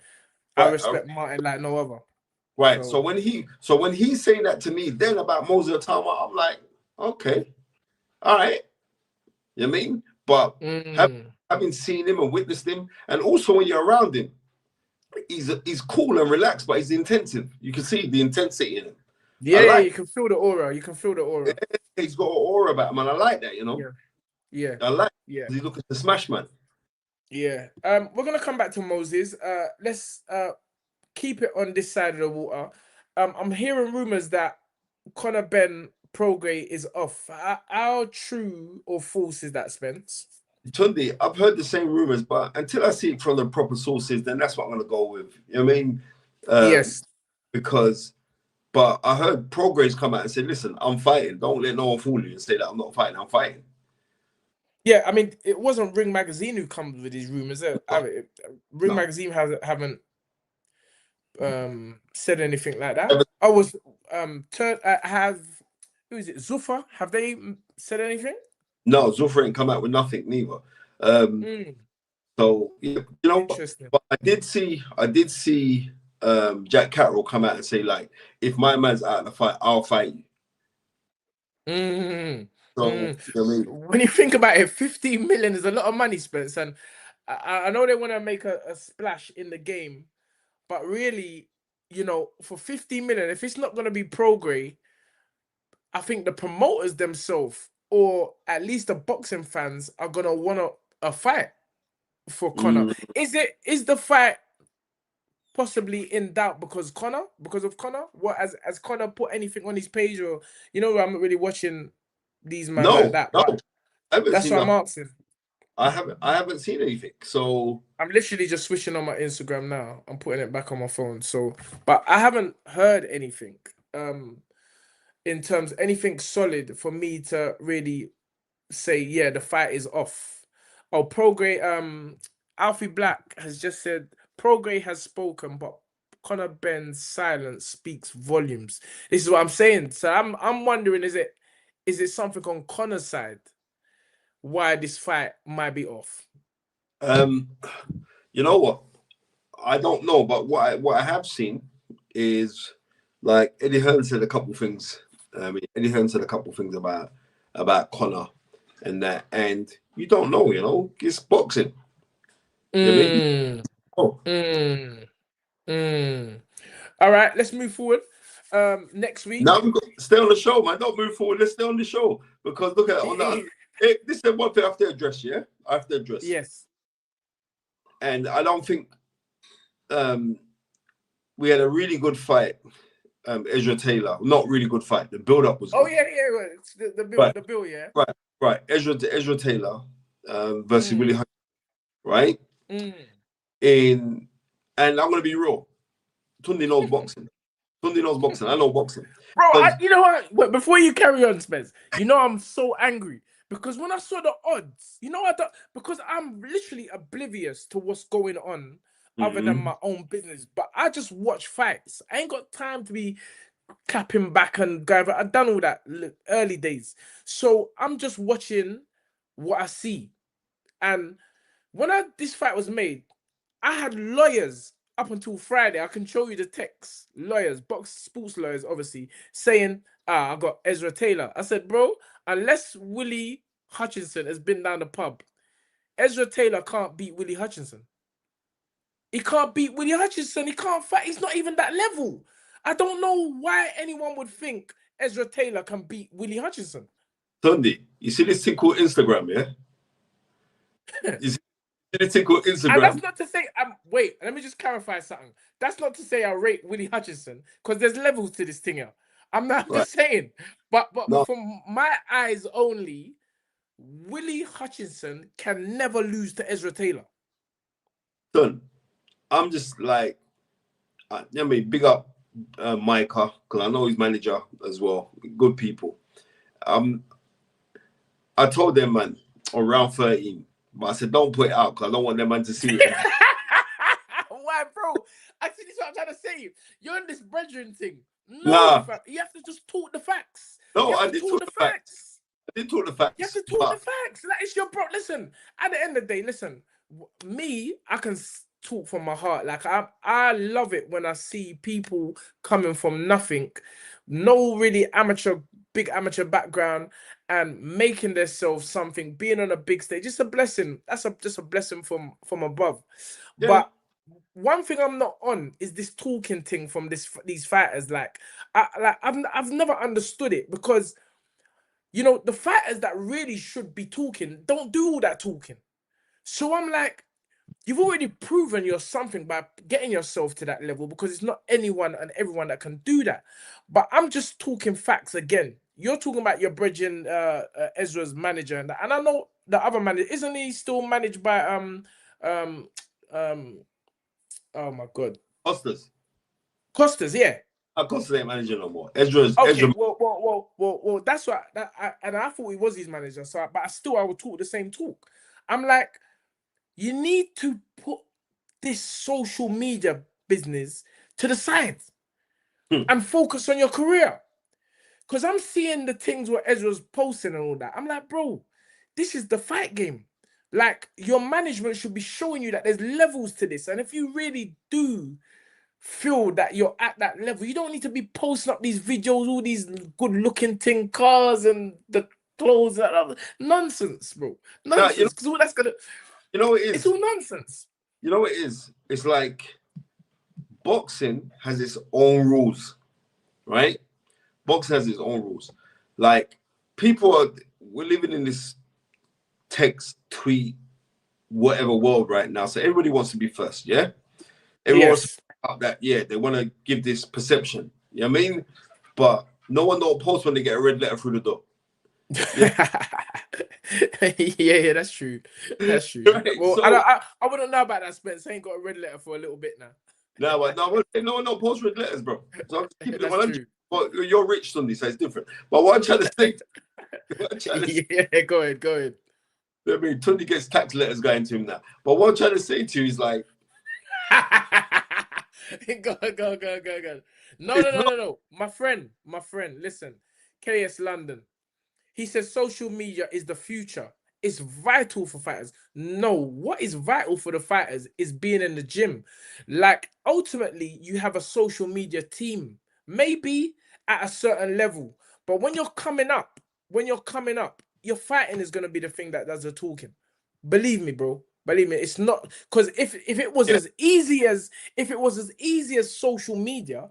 Speaker 1: Right. I respect Martin like no other.
Speaker 2: Right. So when he's saying that to me then about Moses Itauma, I'm like, okay, all right. You know what I mean? But having seen him and witnessed him, and also when you're around him, he's cool and relaxed, but he's intensive. You can see the intensity in him.
Speaker 1: Yeah, you can feel the aura. Yeah,
Speaker 2: he's got an aura about him, and I like that, you know?
Speaker 1: Yeah.
Speaker 2: I like he's looking to smash, man.
Speaker 1: Yeah. We're gonna come back to Moses. Let's keep it on this side of the water. I'm hearing rumors that Conor Benn Prograis is off. How true or false is that, Spence?
Speaker 2: Tunde, I've heard the same rumors, but until I see it from the proper sources, then that's what I'm going to go with. You know what I mean?
Speaker 1: Yes.
Speaker 2: But I heard Prograis come out and say, listen, I'm fighting. Don't let no one fool you and say that I'm not fighting. I'm fighting.
Speaker 1: Yeah, I mean, it wasn't Ring Magazine who comes with these rumors. Ring Magazine haven't said anything like that. I was who is it? Zuffa? Have they said anything?
Speaker 2: No, Zuffa ain't come out with nothing neither. So you know, but I did see Jack Catterall come out and say, like, if my man's out of the fight, I'll fight you. So you know what I mean?
Speaker 1: When you think about it, 15 million is a lot of money, Spence, and I know they want to make a splash in the game, but really, you know, for 15 million, if it's not going to be Prograis, I think the promoters themselves, or at least the boxing fans, are gonna want a fight for Conor. Is the fight possibly in doubt because of Conor? What has Conor put anything on his page, or I'm not really watching these men like that.
Speaker 2: No,
Speaker 1: that's what I'm asking.
Speaker 2: I haven't seen anything. So
Speaker 1: I'm literally just switching on my Instagram now. I'm putting it back on my phone. So, but I haven't heard anything. In terms of anything solid for me to really say, yeah, the fight is off. Oh, Prograis, Alfie Black has just said Prograis has spoken, but Conor Benn's silence speaks volumes. This is what I'm saying. So I'm wondering, is it something on Conor's side why this fight might be off?
Speaker 2: You know what? I don't know, but what I have seen is like Eddie Hearn said a couple things. Eddie Hearn said a couple things about Connor and that, and you don't know, you know, it's boxing. You know what I mean?
Speaker 1: All right, let's move forward. Next week.
Speaker 2: Now we've got to stay on the show, man. Don't move forward. Let's stay on the show because look at it. On that, this is one thing I have to address. Yeah, I have to address.
Speaker 1: Yes.
Speaker 2: And I don't think we had a really good fight. Ezra Taylor, not really good fight. The build-up was.
Speaker 1: Oh
Speaker 2: good.
Speaker 1: yeah. The bill,
Speaker 2: right.
Speaker 1: the bill, yeah.
Speaker 2: Right. Ezra Taylor versus Willie Hutchinson, right? And I'm gonna be real. Tunde knows boxing. Tunde knows boxing. I know boxing.
Speaker 1: Bro, you know what? Wait, before you carry on, Spence, you know I'm so angry because when I saw the odds, you know because I'm literally oblivious to what's going on other than my own business. But I just watch fights. I ain't got time to be clapping back and going. I've done all that early days. So I'm just watching what I see. And when this fight was made, I had lawyers up until Friday. I can show you the text. Lawyers, sports lawyers, obviously, saying, I got Ezra Taylor. I said, bro, unless Willie Hutchinson has been down the pub, Ezra Taylor can't beat Willie Hutchinson. He can't beat Willie Hutchinson. He can't fight. He's not even that level. I don't know why anyone would think Ezra Taylor can beat Willie Hutchinson.
Speaker 2: Tunde, you see this thing called Instagram, yeah? You see this thing called Instagram?
Speaker 1: And that's not to say, wait, let me just clarify something. That's not to say I rate Willie Hutchinson, because there's levels to this thing here. I'm just saying. But from my eyes only, Willie Hutchinson can never lose to Ezra Taylor.
Speaker 2: Son, I'm just like, big up Micah, because I know his manager as well. Good people. I told them, man, on round 13, but I said, don't put it out because I don't want them man to see it.
Speaker 1: Why, bro? I see this is what I'm trying to say. You're in this brethren thing.
Speaker 2: No,
Speaker 1: you have to just talk the facts.
Speaker 2: No, I did talk the facts. I did talk the facts.
Speaker 1: You have to talk the facts. That is your bro. Listen, at the end of the day, listen, me, I can talk from my heart. Like, I love it when I see people coming from nothing, no really big amateur background, and making themselves something, being on a big stage. It's a blessing. That's just a blessing from above. Yeah. But one thing I'm not on is this talking thing from these fighters. I've never understood it, because you know the fighters that really should be talking don't do all that talking. So I'm like, you've already proven you're something by getting yourself to that level, because it's not anyone and everyone that can do that. But I'm just talking facts again. You're talking about your brethren, Ezra's manager, and I know the other manager, isn't he still managed by oh my God, Costas, yeah.
Speaker 2: Costas ain't manager no more. Ezra.
Speaker 1: Well, that's what. And I thought he was his manager. So, but I would talk the same talk. I'm like, you need to put this social media business to the side and focus on your career. Because I'm seeing the things where Ezra's posting and all that. I'm like, bro, this is the fight game. Like, your management should be showing you that there's levels to this. And if you really do feel that you're at that level, you don't need to be posting up these videos, all these good-looking cars and the clothes. Nonsense, bro. Nonsense. Because all that's going to...
Speaker 2: You know what it is?
Speaker 1: It's all nonsense.
Speaker 2: You know what it is? It's like boxing has its own rules, right? Boxing has its own rules. Like, we're living in this text, tweet, whatever world right now. So everybody wants to be first, yeah? Everyone wants to up that, yeah, they want to give this perception. You know what I mean? But no one don't post when they get a red letter through the door.
Speaker 1: Yeah, that's true. That's true. Right, well, so, I wouldn't know about that, Spence. I ain't got a red letter for a little bit now.
Speaker 2: No one don't post red letters, bro. So I'm keeping it 100. Well, you're rich, Sunday, so it's different. But what I'm trying to say,
Speaker 1: yeah, go ahead.
Speaker 2: I mean, Tunde gets tax letters going to him now. But what I'm trying to say to you is like,
Speaker 1: go. No. My friend, listen. KS London. He says social media is the future. It's vital for fighters. No, what is vital for the fighters is being in the gym. Like, ultimately, you have a social media team maybe at a certain level, but when you're coming up, your fighting is gonna be the thing that does the talking. Believe me, bro. Believe me, it's not, because if it was as easy as social media,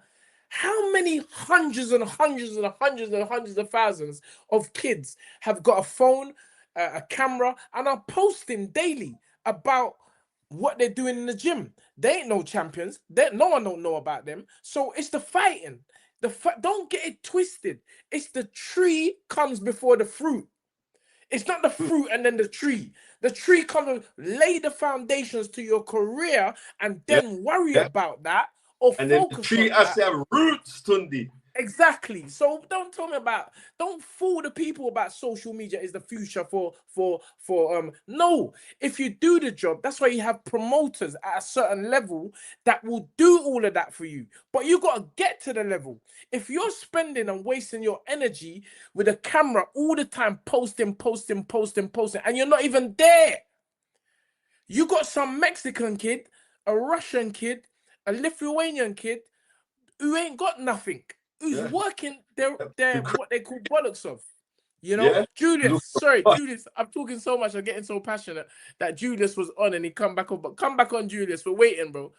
Speaker 1: how many hundreds and hundreds and hundreds and hundreds of thousands of kids have got a phone, a camera, and are posting daily about what they're doing in the gym? They ain't no champions. No one don't know about them. So it's the fighting. Don't get it twisted. It's the tree comes before the fruit. It's not the fruit and then the tree. The tree comes and lay the foundations to your career and then worry about that, or
Speaker 2: and
Speaker 1: focus
Speaker 2: then the tree
Speaker 1: on
Speaker 2: has
Speaker 1: that.
Speaker 2: to have roots, Tunde.
Speaker 1: Exactly. So don't fool the people about social media is the future for no. If you do the job, that's why you have promoters at a certain level that will do all of that for you. But you got to get to the level. If you're spending and wasting your energy with a camera all the time, posting, and you're not even there, you got some Mexican kid, a Russian kid, a Lithuanian kid who ain't got nothing, who's working their what they call bollocks of. You know, Julius, I'm talking so much, I'm getting so passionate that Julius was on and he come back on, but come back on, Julius, we're waiting, bro.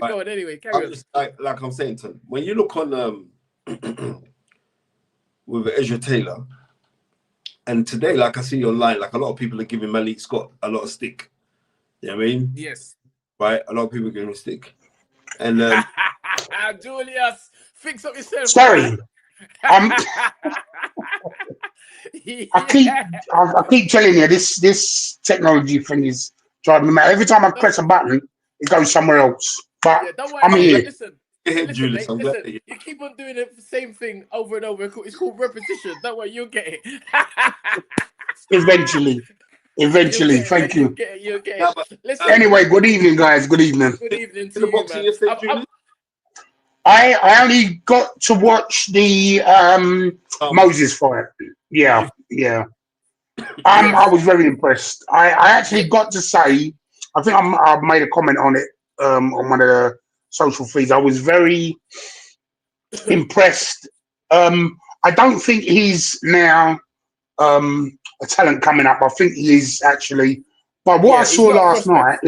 Speaker 1: Go on anyway, carry on.
Speaker 2: Just, like I'm saying, Tom, when you look on with Ezra Taylor, and today, like I see online, like a lot of people are giving Malik Scott a lot of stick. You know what I mean?
Speaker 1: Yes.
Speaker 2: Right? A lot of people are giving him stick. And
Speaker 1: Julius, fix up yourself.
Speaker 3: Sorry. I keep telling you, this technology thing is driving me mad. Every time I press a button, it goes somewhere else. But
Speaker 1: don't worry,
Speaker 3: I'm here.
Speaker 1: Listen,
Speaker 2: Julius,
Speaker 1: mate, you keep on doing the same thing over and over. It's called repetition. Don't worry, you'll get it.
Speaker 3: Eventually. Thank you.
Speaker 1: You'll get it. Listen,
Speaker 3: anyway, good evening, guys. Good evening.
Speaker 1: Good evening to you, man.
Speaker 3: I only got to watch the Moses fight. Yeah. I was very impressed. I actually got to say, I think I made a comment on it on one of the social feeds. I was very impressed. I don't think he's now a talent coming up. I think he is actually. But what I saw last night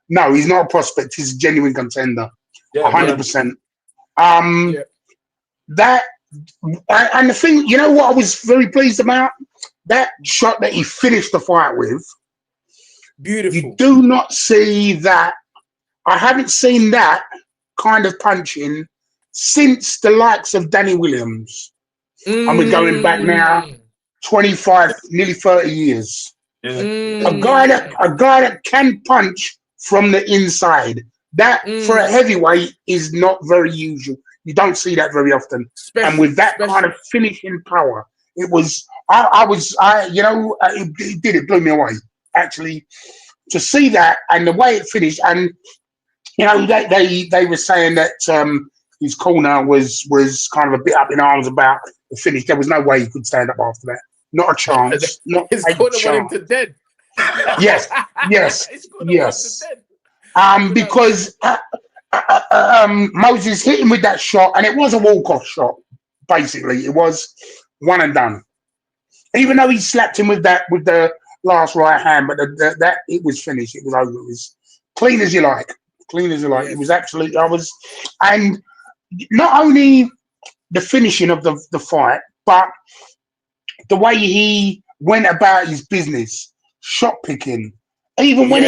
Speaker 3: no, he's not a prospect. He's a genuine contender. 100%. That and the thing, you know what I was very pleased about? That shot that he finished the fight with.
Speaker 1: Beautiful.
Speaker 3: You do not see that. I haven't seen that kind of punching since the likes of Danny Williams. And we're going back now 25, nearly 30 years. A guy that can punch from the inside. That for a heavyweight is not very usual. You don't see that very often. And with that kind of finishing power, it was. It blew me away. Actually, to see that and the way it finished, and they were saying that his corner was kind of a bit up in arms about the finish. There was no way he could stand up after that. Not a chance. Not
Speaker 1: his corner wanted him to dead.
Speaker 3: Yes. Because Moses hit him with that shot, and it was a walk-off shot. Basically, it was one and done. Even though he slapped him with the last right hand, but that it was finished. It was over. It was clean as you like. Yes. It was absolutely. And not only the finishing of the fight, but the way he went about his business, shot picking. Even when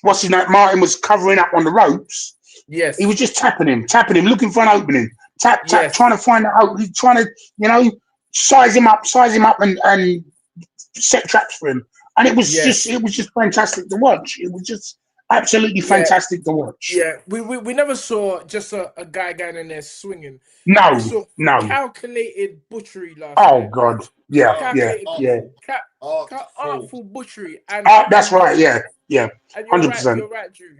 Speaker 3: what's his name? Martin was covering up on the ropes.
Speaker 1: Yes,
Speaker 3: he was just tapping him, looking for an opening. Tap, trying to find out. He's trying to, size him up, and set traps for him. And it was just fantastic to watch. It was just absolutely fantastic to watch.
Speaker 1: Yeah, we never saw just a guy going in there swinging.
Speaker 3: No,
Speaker 1: we saw calculated butchery last
Speaker 3: night. God,
Speaker 1: artful butchery. And
Speaker 3: that's right. Yeah. 100%.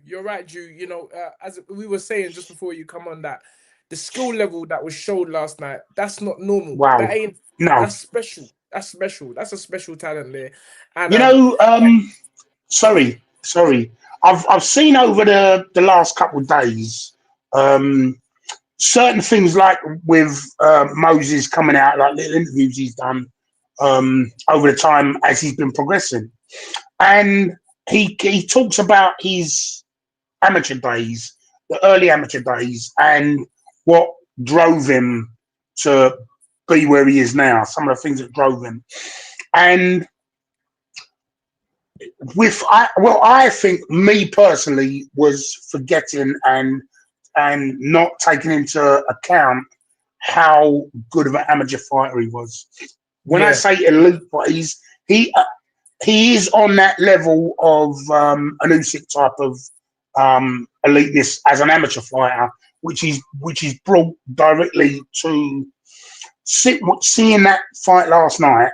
Speaker 1: You're right, Drew. As we were saying just before you come on, that the skill level that was showed last night, that's not normal.
Speaker 3: Wow.
Speaker 1: That ain't.
Speaker 3: No.
Speaker 1: That's special. That's special. That's a special talent there. And
Speaker 3: sorry. I've seen over the last couple of days certain things like with Moses coming out, like little interviews he's done over the time as he's been progressing, and he talks about his amateur days, the early amateur days, and what drove him to be where he is now. Some of the things that drove him, and I think me personally was forgetting and not taking into account how good of an amateur fighter he was. When I say elite, he is on that level of an Usyk type of eliteness as an amateur fighter, which is brought directly to seeing that fight last night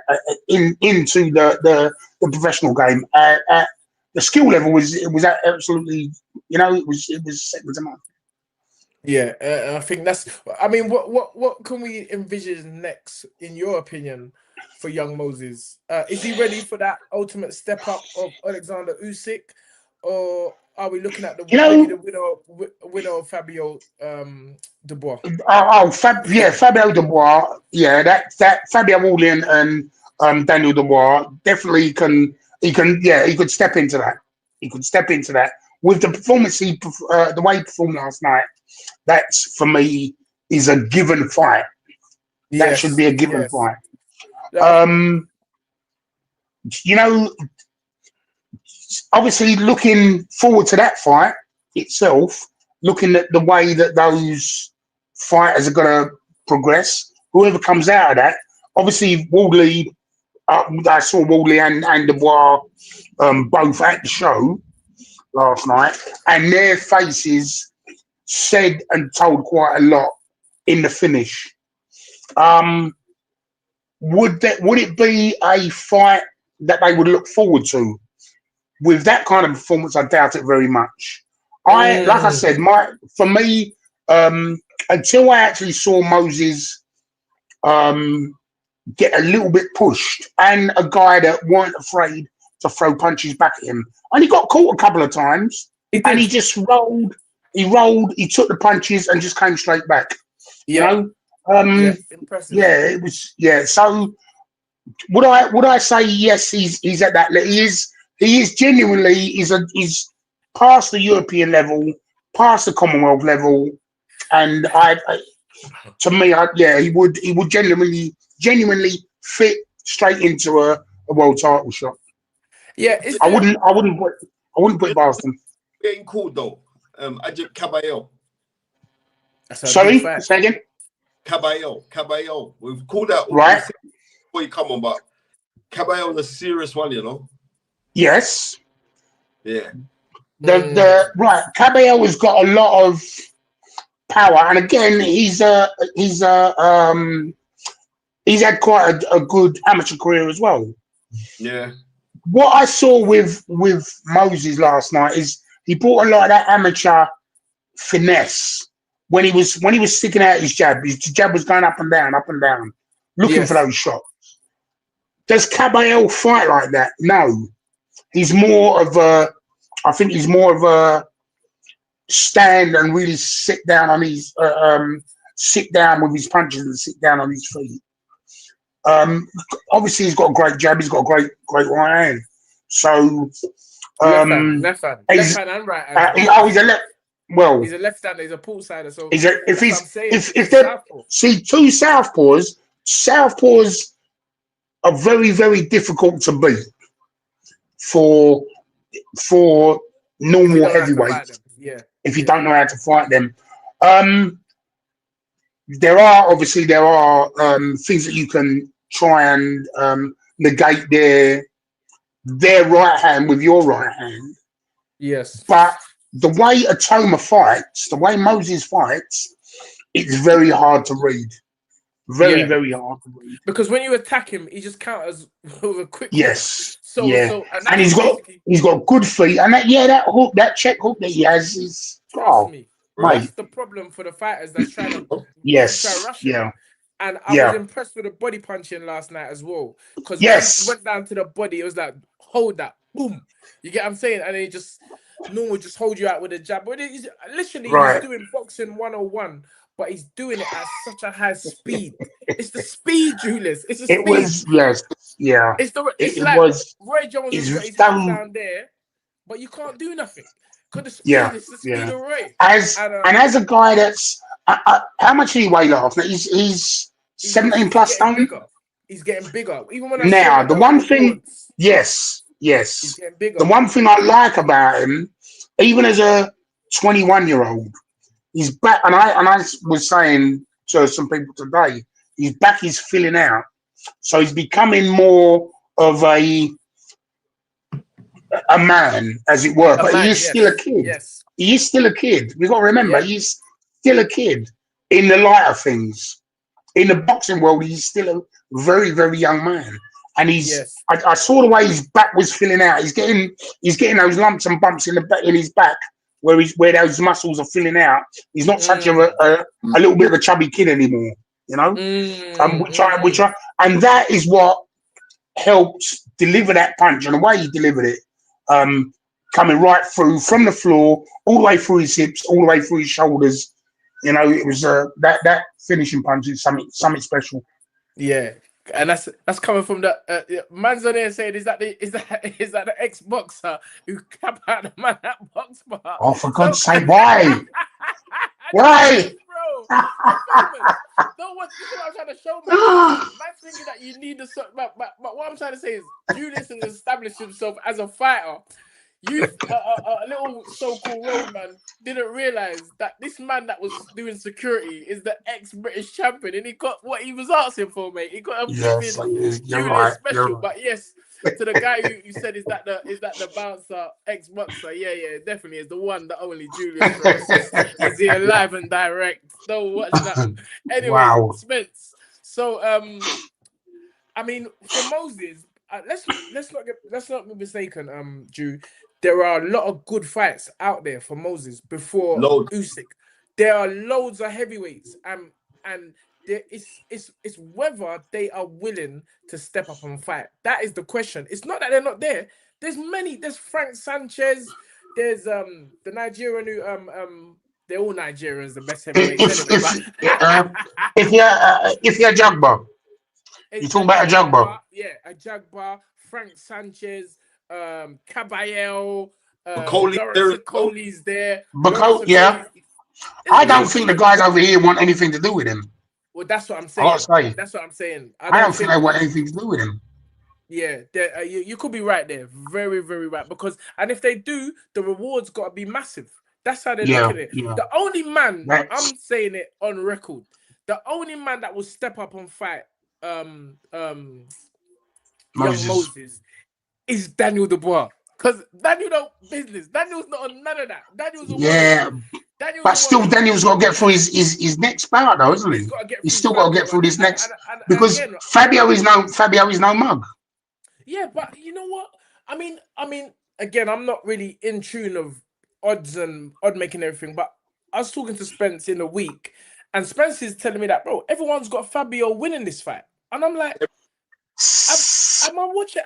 Speaker 3: into the professional game. The skill level was absolutely, it was second to none.
Speaker 1: Yeah, I think that's. I mean, what can we envision next, in your opinion, for young Moses? Is he ready for that ultimate step up of Alexander Usyk, or are we looking at maybe the winner of Fabio Dubois?
Speaker 3: Fabio Dubois. Yeah, that Fabio Wardley and Daniel Dubois definitely he could step into that. He could step into that with the performance the way he performed last night. That's, for me, is a given fight. That should be a given fight. Obviously, looking forward to that fight itself, looking at the way that those fighters are going to progress, whoever comes out of that, obviously, Wardley, I saw Wardley and Dubois both at the show last night, and their faces said and told quite a lot in the finish. Would it be a fight that they would look forward to? With that kind of performance, I doubt it very much. Like I said, for me, until I actually saw Moses get a little bit pushed, and a guy that weren't afraid to throw punches back at him, and he got caught a couple of times, and he just rolled. He took the punches and just came straight back.
Speaker 1: Impressive.
Speaker 3: Yeah, it was. Yeah, so would I say yes? He's at that. He is genuinely. He's past the European level, past the Commonwealth level, and to me, he would genuinely fit straight into a world title shot.
Speaker 1: Yeah,
Speaker 3: I wouldn't put it past him.
Speaker 2: Getting called though. Ajit Caballero.
Speaker 3: Sorry, say again.
Speaker 2: Caballero. We've called out
Speaker 3: right
Speaker 2: before you come on, but Caballero's a serious one, you know.
Speaker 3: Yes.
Speaker 2: Yeah.
Speaker 3: Caballero has got a lot of power, and again, he's had quite a good amateur career as well.
Speaker 2: Yeah.
Speaker 3: What I saw with Moses last night is he brought a lot of that amateur finesse when he was sticking out his jab. His jab was going up and down, looking for those shots. Does Caballero fight like that? No. He's more of a stand and really sit down on his sit down with his punches and sit down on his feet. Obviously, he's got a great jab. He's got a great right hand. So
Speaker 1: left hand and right hand.
Speaker 3: He's a left. Well,
Speaker 1: he's a left-hander. He's a pull sider. So
Speaker 3: two southpaws, are very, very difficult to beat for normal heavyweights.
Speaker 1: Yeah.
Speaker 3: If you don't know how to fight them, there are things that you can try and negate their right hand with your right hand.
Speaker 1: Yes.
Speaker 3: But the way Itauma fights, the way Moses fights, it's very hard to read. Very hard to read.
Speaker 1: Because when you attack him, he just counters with a quick
Speaker 3: yes.
Speaker 1: hook.
Speaker 3: And he's got good feet. And that check hook that he has is
Speaker 1: that's the problem for the fighters that's trying to try rush him. And I was impressed with the body punching last night as well. Because when he went down to the body, it was like, hold that, boom. You get what I'm saying? And he just normal, just hold you out with a jab. But he's literally
Speaker 3: Right.
Speaker 1: he's doing boxing 101, but he's doing it at such a high speed. It's the speed, Julius. It's the speed.
Speaker 3: It was, yes, yeah.
Speaker 1: It's
Speaker 3: It
Speaker 1: like
Speaker 3: was.
Speaker 1: Roy Jones has got his
Speaker 3: It's so.
Speaker 1: hands down there, but you can't do nothing. Because the speed,
Speaker 3: Yeah,
Speaker 1: it's the speed of Roy.
Speaker 3: As and as a guy that's how much did he weigh last? He's 17 plus stone.
Speaker 1: He's getting bigger. Even when I
Speaker 3: Now
Speaker 1: saw
Speaker 3: the one thing, yes,
Speaker 1: he's getting bigger.
Speaker 3: The one thing I like about him, even as a 21-year-old, he's back. And I was saying to some people today, his back is filling out, so he's becoming more of a man, as it were. But he is still a kid.
Speaker 1: Yes.
Speaker 3: He is still a kid. We've got to remember, he's still a kid in the light of things. In the boxing world, he's still a very, very young man. And he's I saw the way his back was filling out. He's getting those lumps and bumps in his back where those muscles are filling out. He's not such a little bit of a chubby kid anymore, you know? And that is what helps deliver that punch, and the way he delivered it, coming right through from the floor, all the way through his hips, all the way through his shoulders. You know, it was that finishing punch is something special.
Speaker 1: Yeah, and that's coming from the man's on there saying, is that the ex-boxer who cap out the man that box bar?
Speaker 3: Oh, for God's sake, why? Why?
Speaker 1: Bro, no, what I'm trying to show, man. Man's thinking that you need but what I'm trying to say is Julius has established himself as a fighter. You, a little so-called roadman, didn't realize that this man that was doing security is the ex-British champion, and he got what he was asking for, mate. He got a
Speaker 3: Julius
Speaker 1: special. But yes, to the guy who said, is that the bouncer, ex-boxer? Yeah, definitely is the one, the only Julius Francis. Is he alive and direct? Don't watch that. Anyway, Spence. So I mean, for Moses, let's not be mistaken, Drew. There are a lot of good fights out there for Moses before Usyk. There are loads of heavyweights, and it's whether they are willing to step up and fight. That is the question. It's not that they're not there. There's many. There's Frank Sanchez. There's the Nigerian who they're all Nigerians, the best heavyweights.
Speaker 3: If you're a Jagbar, you talking about a Jagbar?
Speaker 1: Yeah, a Jagbar. Frank Sanchez. Caballero, Coley's there.
Speaker 3: I don't think the guys over here want anything to do with him.
Speaker 1: Well, that's what I'm saying. That's what I'm saying.
Speaker 3: I don't think they want anything to do with him.
Speaker 1: Yeah, you could be right there. Very, very right. And if they do, the rewards got to be massive. That's how they look at it. Yeah. The only man, I'm saying it on record, the only man that will step up and fight young Moses is Daniel Dubois, because Daniel don't business. Daniel's not on none of that. Daniel's but still, Daniel's got to get through his next bout, though, isn't he? He's still got to get through this next because again, Fabio is no mug. Yeah, but you know what? I mean, again, I'm not really in tune of odds and odd making everything, but I was talking to Spence in a week, and Spence is telling me that, bro, everyone's got Fabio winning this fight, and I'm like. Am I watching?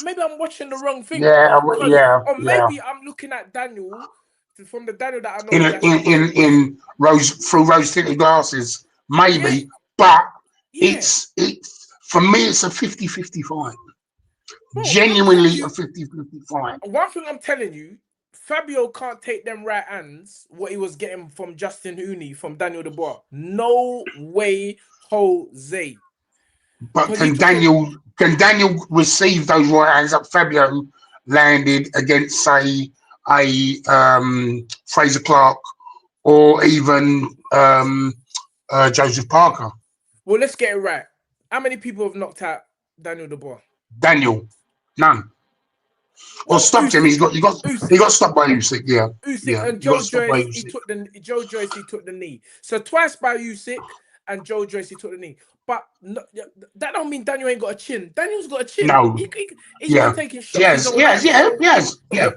Speaker 1: Maybe I'm watching the wrong thing. Or maybe I'm looking at Daniel from the Daniel that I know
Speaker 3: in rose tinted glasses. Maybe, but it's for me it's a 50-50 fight. Bro, genuinely a 50-50 fight.
Speaker 1: One thing I'm telling you, Fabio can't take them right hands what he was getting from Justin Huni from Daniel Dubois. No way, Jose.
Speaker 3: But can Daniel receive those right hands that Fabio landed against, say, a Fraser Clark or even Joseph Parker?
Speaker 1: Well, let's get it right. How many people have knocked out Daniel Dubois?
Speaker 3: None. Well, stopped him. He got stopped by Usyk. Yeah.
Speaker 1: Usyk and Joe Joyce. He took the knee. So twice by Usyk and Joe Joyce he took the knee. But no, that don't mean Daniel ain't got a chin. Daniel's got a chin.
Speaker 3: No.
Speaker 1: He's been taking shots.
Speaker 3: Yes.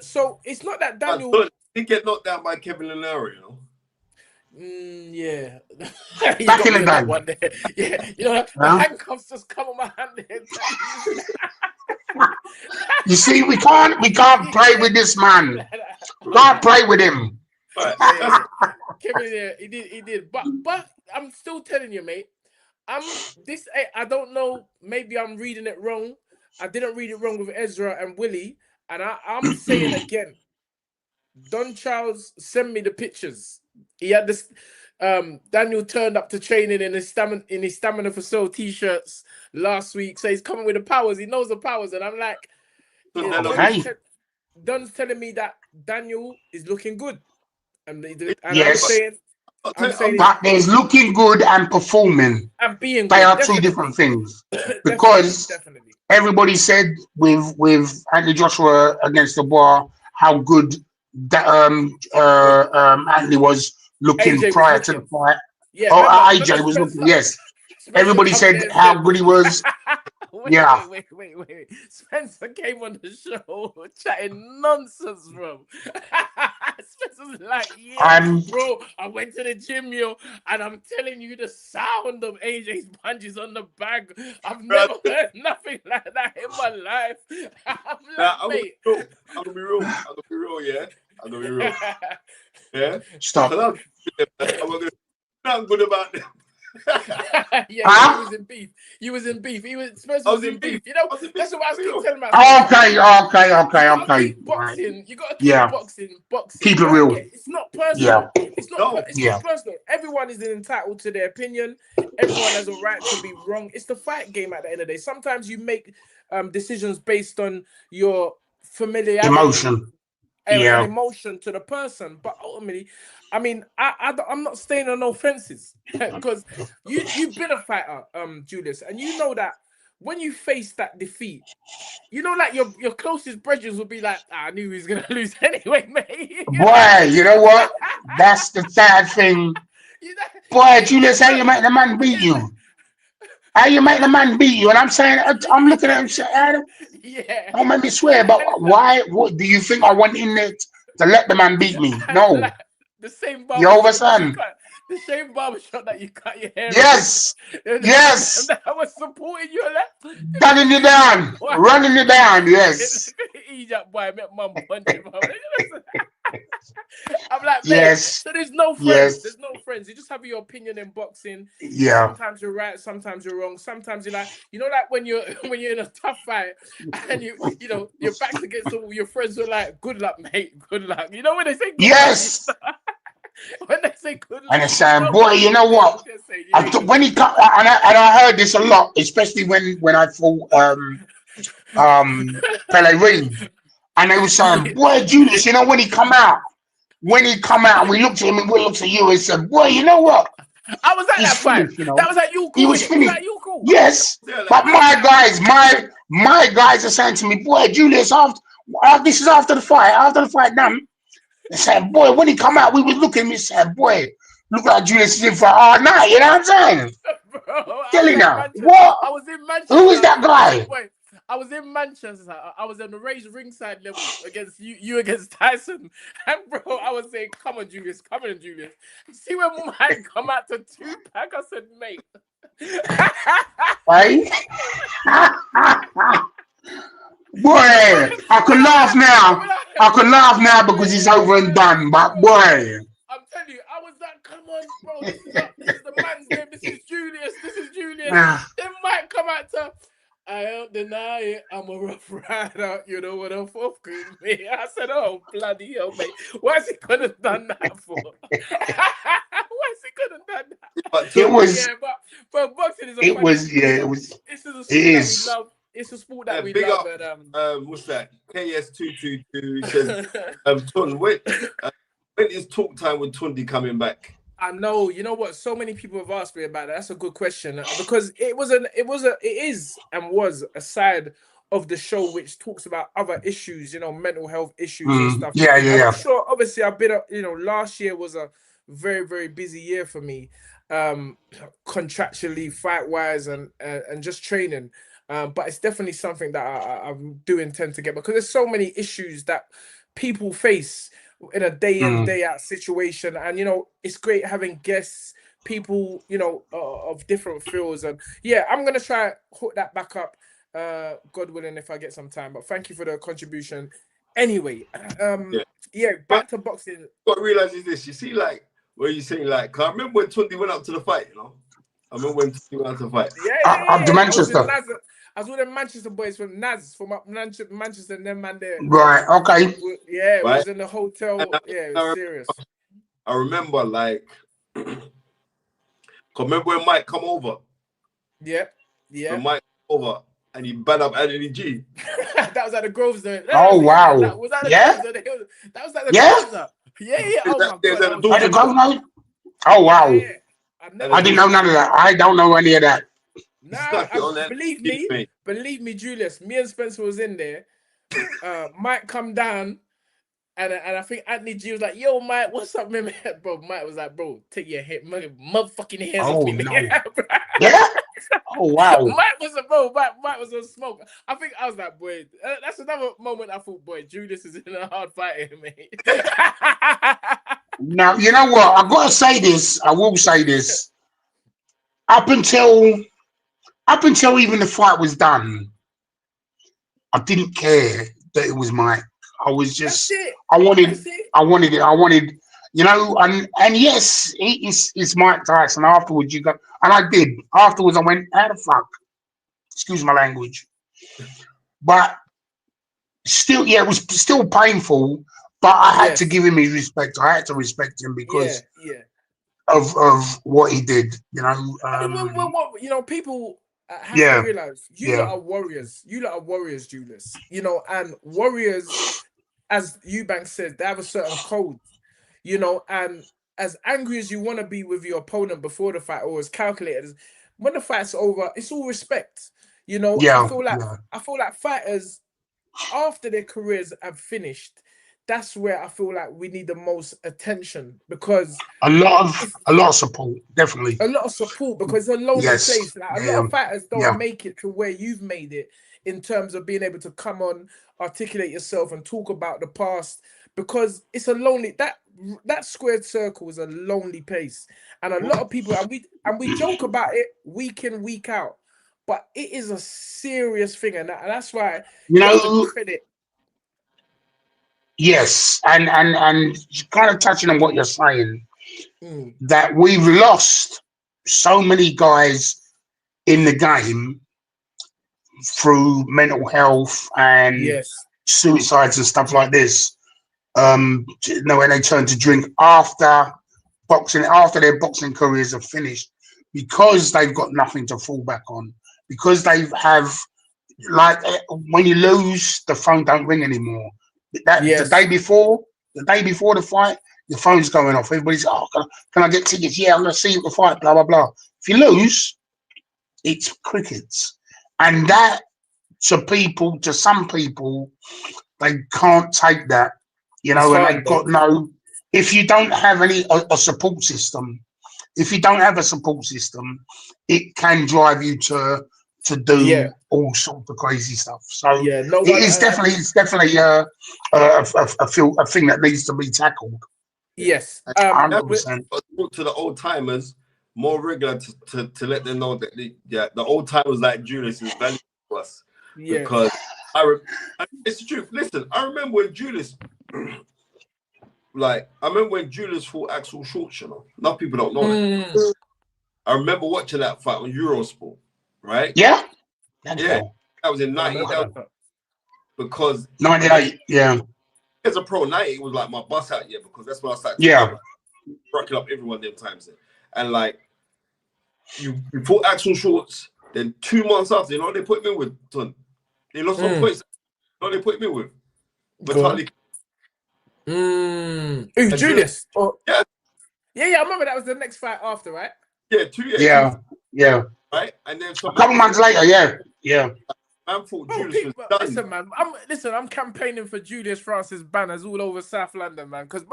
Speaker 1: So it's not that Daniel.
Speaker 2: He get knocked down by Kevin Lenari, you know.
Speaker 1: Yeah.
Speaker 3: Back in the
Speaker 1: day. Yeah. You know, the handcuffs just come on my hand there.
Speaker 3: You see, we can't play with this man. Can't play with him.
Speaker 1: Kevin, he did. But I'm still telling you, mate. I don't know. Maybe I'm reading it wrong. I didn't read it wrong with Ezra and Willie, and I'm saying again. Don Charles sent me the pictures. He had this. Daniel turned up to training in his stamina for soul t-shirts last week. So he's coming with the powers. He knows the powers, and I'm like, Don's telling me that Daniel is looking good, and
Speaker 3: yes.
Speaker 1: I'm saying
Speaker 3: but there's looking good and performing.
Speaker 1: And being
Speaker 3: they
Speaker 1: good,
Speaker 3: are
Speaker 1: definitely.
Speaker 3: Two different things. Because
Speaker 1: definitely.
Speaker 3: Everybody said with Anthony Joshua against Dubois how good that Anthony was looking
Speaker 1: AJ
Speaker 3: prior
Speaker 1: was
Speaker 3: to the fight.
Speaker 1: Yeah,
Speaker 3: AJ was looking. Yes, Everybody said how good he was.
Speaker 1: Wait. Spencer came on the show chatting nonsense, bro. Spencer's like, bro, I went to the gym, yo, and I'm telling you the sound of AJ's punches on the bag. I've never heard nothing like that in my life. I'm
Speaker 2: gonna be real, yeah. I'm gonna be real. Yeah?
Speaker 3: Stop.
Speaker 2: I'm good about them.
Speaker 1: He was in beef. Spencer was in beef. You know, that's what I was telling myself.
Speaker 3: Okay.
Speaker 1: Boxing, you got to keep boxing.
Speaker 3: Keep it real.
Speaker 1: It's not personal. It's not personal. Everyone is entitled to their opinion. Everyone has a right to be wrong. It's the fight game at the end of the day. Sometimes you make decisions based on your familiarity.
Speaker 3: Emotion.
Speaker 1: And emotion to the person, but ultimately, I mean, I'm not staying on no fences because you've been a fighter, Julius, and you know that when you face that defeat, you know, like your closest brethren will be like, I knew he was gonna lose anyway, mate.
Speaker 3: Boy, you know what? That's the sad thing. Boy, Julius, how you make the man beat you? How you make the man beat you? And I'm saying, I'm looking at him saying, don't make me swear, but why? What do you think I went in there to let the man beat me? No.
Speaker 1: Like, the same
Speaker 3: you understand?
Speaker 1: The same barbershop that you cut your hair.
Speaker 3: Yes. Yes.
Speaker 1: And I was supporting you.
Speaker 3: Running you down. Running you down. Yes.
Speaker 1: Egypt boy, met mum punch him. I'm like,
Speaker 3: yes.
Speaker 1: So there's no friends. Yes. There's no friends. You just have your opinion in boxing.
Speaker 3: Yeah.
Speaker 1: Sometimes you're right. Sometimes you're wrong. Sometimes you're like, you know, like when you're in a tough fight and you know your back's against all your friends are like, good luck, mate. Good luck. You know when they say good luck, when they say good luck,
Speaker 3: and it's saying, boy, you know what? When he got, and I heard this a lot, especially when I fought Pelle Ring, and they were saying, boy, Julius, you know when he come out, we looked at him and we looked at you and said, boy, you know what?
Speaker 1: I was at that fight. You know? That was at you.
Speaker 3: He was finished. Yes, but my guys are saying to me, boy, Julius, this is after the fight done. They said, boy, when he come out, we was looking at me and said, boy, look like Julius is in for a hard night. You know what I'm saying?
Speaker 1: Bro,
Speaker 3: Tell you now. What?
Speaker 1: I was in Manchester.
Speaker 3: Who is that guy?
Speaker 1: I was in Manchester. I was on the raised ringside level against you against Tyson. And bro, I was saying, come on, Julius. See when Mike come out to 2-pack, I said, mate.
Speaker 3: Right? Boy, I could laugh now because it's over and done. But boy,
Speaker 1: I'm telling you, I was like, come on, bro. This is the man's name. This is Julius. Then Mike come out to, I don't deny it. I'm a rough rider. You know what I'm fucking me. I said, oh bloody hell, mate. Why is he could have done that for?
Speaker 3: It was.
Speaker 1: But boxing is a.
Speaker 3: It was. Yeah. It was.
Speaker 1: This is a sport that we love. It's a sport that we love.
Speaker 2: What's that? KS222 says, Tun, when is talk time with Tunde coming back?
Speaker 1: I know. You know what? So many people have asked me about that. That's a good question because it is and was a side of the show which talks about other issues, you know, mental health issues and stuff.
Speaker 3: Yeah.
Speaker 1: I'm sure. Obviously, I've been, last year was a very, very busy year for me, contractually, fight wise, and just training. But it's definitely something that I do intend to get because there's so many issues that people face in a day in, day out situation. And, it's great having guests, people, of different fields. And yeah, I'm going to try hook that back up, God willing, if I get some time. But thank you for the contribution. Anyway, back to boxing.
Speaker 2: What I realize is this: you see, like where you saying, like, 'cause I remember when Tunde went up to the fight. You know, I remember when Tunde went up to the fight.
Speaker 3: Up to Manchester.
Speaker 1: I was with the Manchester boys from Naz, from up Manchester, and them man there.
Speaker 3: Right. Okay.
Speaker 1: Yeah, it
Speaker 2: Right.
Speaker 1: was in the hotel. Yeah, it was serious.
Speaker 2: I remember, like, remember when Mike come over?
Speaker 1: Yeah.
Speaker 2: When Mike come over and he banned up Adeleye G.
Speaker 1: That was at the Groves though.
Speaker 3: Oh wow.
Speaker 1: Was that the
Speaker 3: yeah.
Speaker 1: Groves, that was at the Groves though. Yeah. Oh my god.
Speaker 3: Oh wow.
Speaker 1: Yeah.
Speaker 3: I didn't know none of that. I don't know any of that.
Speaker 1: Nah, believe me, Julius. Me and Spencer was in there. Mike come down, and I think Anthony G was like, "Yo, Mike, what's up, man?" Bro, Mike was like, "Bro, take your motherfucking hands off me."
Speaker 3: No. Yeah. Oh wow.
Speaker 1: Mike was on smoke. I think I was like, boy, that's another moment I thought, boy, Julius is in a hard fight here, mate.
Speaker 3: Now you know what? I've got to say this. I will say this. Up until even the fight was done, I didn't care that it was Mike. I was just, I wanted it. You know, and yes, it's Mike Tyson. Afterwards, you go, and I did. Afterwards, I went, how the fuck? Excuse my language. But still, yeah, it was still painful. But I had to give him his respect. I had to respect him because of what he did. You know,
Speaker 1: people have to realize you lot are warriors. You lot are warriors, Julius. You know, and warriors, as Eubanks says, they have a certain code. You know, and as angry as you want to be with your opponent before the fight, or as calculated, when the fight's over, it's all respect. You know, I feel like fighters after their careers have finished, that's where I feel like we need the most attention, because
Speaker 3: a lot of support, definitely.
Speaker 1: A lot of support, because it's a lonely place. Like, a lot of fighters don't make it to where you've made it in terms of being able to come on, articulate yourself, and talk about the past, because it's a lonely that squared circle is a lonely place, and a lot of people, and we joke about it week in, week out, but it is a serious thing, and that's why
Speaker 3: you
Speaker 1: have
Speaker 3: know.
Speaker 1: to credit.
Speaker 3: Yes, and kind of touching on what you're saying, that we've lost so many guys in the game through mental health and suicides and stuff like this. You know, when they turn to drink after their boxing careers are finished, because they've got nothing to fall back on, because they have, like, when you lose, the phone don't ring anymore. The day before the fight, the phone's going off. Everybody's, can I get tickets? Yeah, I'm gonna see you at the fight. Blah blah blah. If you lose, it's crickets, and that to some people, they can't take that. You know, and they've got no. If you don't have a support system, it can drive you to do all sorts of crazy stuff. So it's definitely a thing that needs to be tackled.
Speaker 1: Yes,
Speaker 3: 100%.
Speaker 2: Talk to the old timers more regular to let them know that the old timers like Julius is valuable to us. Yeah. Because it's the truth. Listen, I remember when Julius. I remember when Julius fought Axel Schultz, you know. A lot of people don't know that. I remember watching that fight on Eurosport, right?
Speaker 3: Yeah.
Speaker 2: That was in 90. Because
Speaker 3: 98,
Speaker 2: as a pro, 90 was like my bus out year, because that's when I started rocking up everyone them times. And like, you fought Axel Schultz, then 2 months after, you know, they put me with Ton. They lost some points. You know, they put me with Vitaly.
Speaker 1: Julius. Yeah, I remember that was the next fight after, right?
Speaker 2: Yeah, 2 years.
Speaker 3: Yeah.
Speaker 2: Right? And then
Speaker 3: a couple months later, yeah.
Speaker 2: Man thought Julius was done.
Speaker 1: I'm campaigning for Julius Francis banners all over South London, man. Because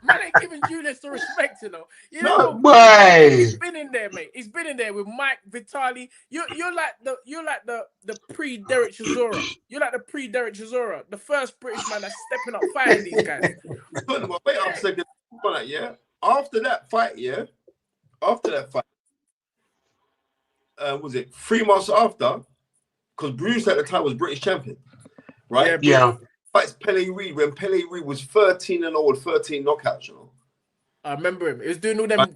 Speaker 1: man ain't giving Julius the respect, you know. He's been in there, mate. He's been in there with Mike, Vitaly. You're like the pre-Derek Chisora. You're like the pre-Derek Chisora, the first British man that's stepping up fighting these guys.
Speaker 2: Wait up a second. After that fight, was it 3 months after? Because Bruce at the time was British champion. right?
Speaker 3: Yeah.
Speaker 2: Fights Pelle Reed when Pelle Reed was 13-0 with 13 knockouts, you know.
Speaker 1: I remember him. He was doing all them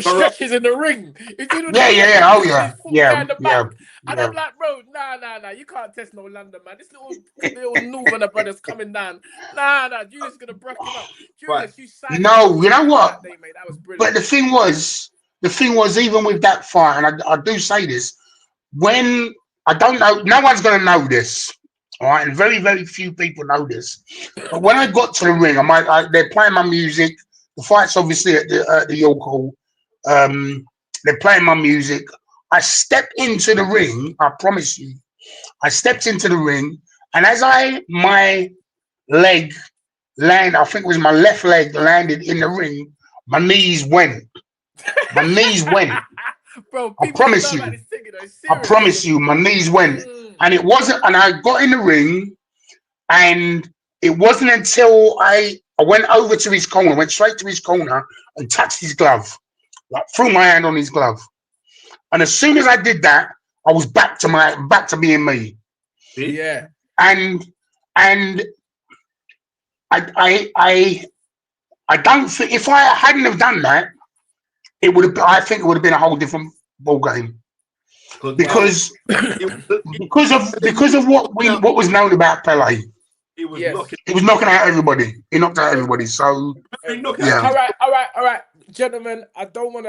Speaker 1: stretches in the ring. He's doing all
Speaker 3: Yeah. Oh yeah.
Speaker 1: his foot
Speaker 3: Yeah.
Speaker 1: behind the
Speaker 3: Yeah.
Speaker 1: back. And I'm like, bro, nah. You can't test no London, man. This little Northerner brother's coming down. Nah. Julius is gonna break him up. Julius, you signed.
Speaker 3: No, you know what?
Speaker 1: That day, mate. That was brilliant.
Speaker 3: But the thing was, even with that fight, and I do say this, when I don't know, no one's gonna know this. All right, and very, very few people know this. But when I got to the ring, they're playing my music. The fight's obviously at the York Hall. They're playing my music. I stepped into the ring. I promise you, I stepped into the ring, and as my leg landed, I think it was my left leg landed in the ring. My knees went. My knees went.
Speaker 1: Bro,
Speaker 3: I promise you. I promise you, my knees went. And it wasn't, and I got in the ring, and it wasn't until I went over to his corner, went straight to his corner and touched his glove, like threw my hand on his glove. And as soon as I did that, I was back to being me.
Speaker 1: Yeah.
Speaker 3: And I don't think, if I hadn't have done that, I think it would have been a whole different ball game. Because of what was known about Pelle.
Speaker 2: He was
Speaker 3: knocking out everybody. He knocked out everybody. So yeah.
Speaker 1: All right, gentlemen. I don't want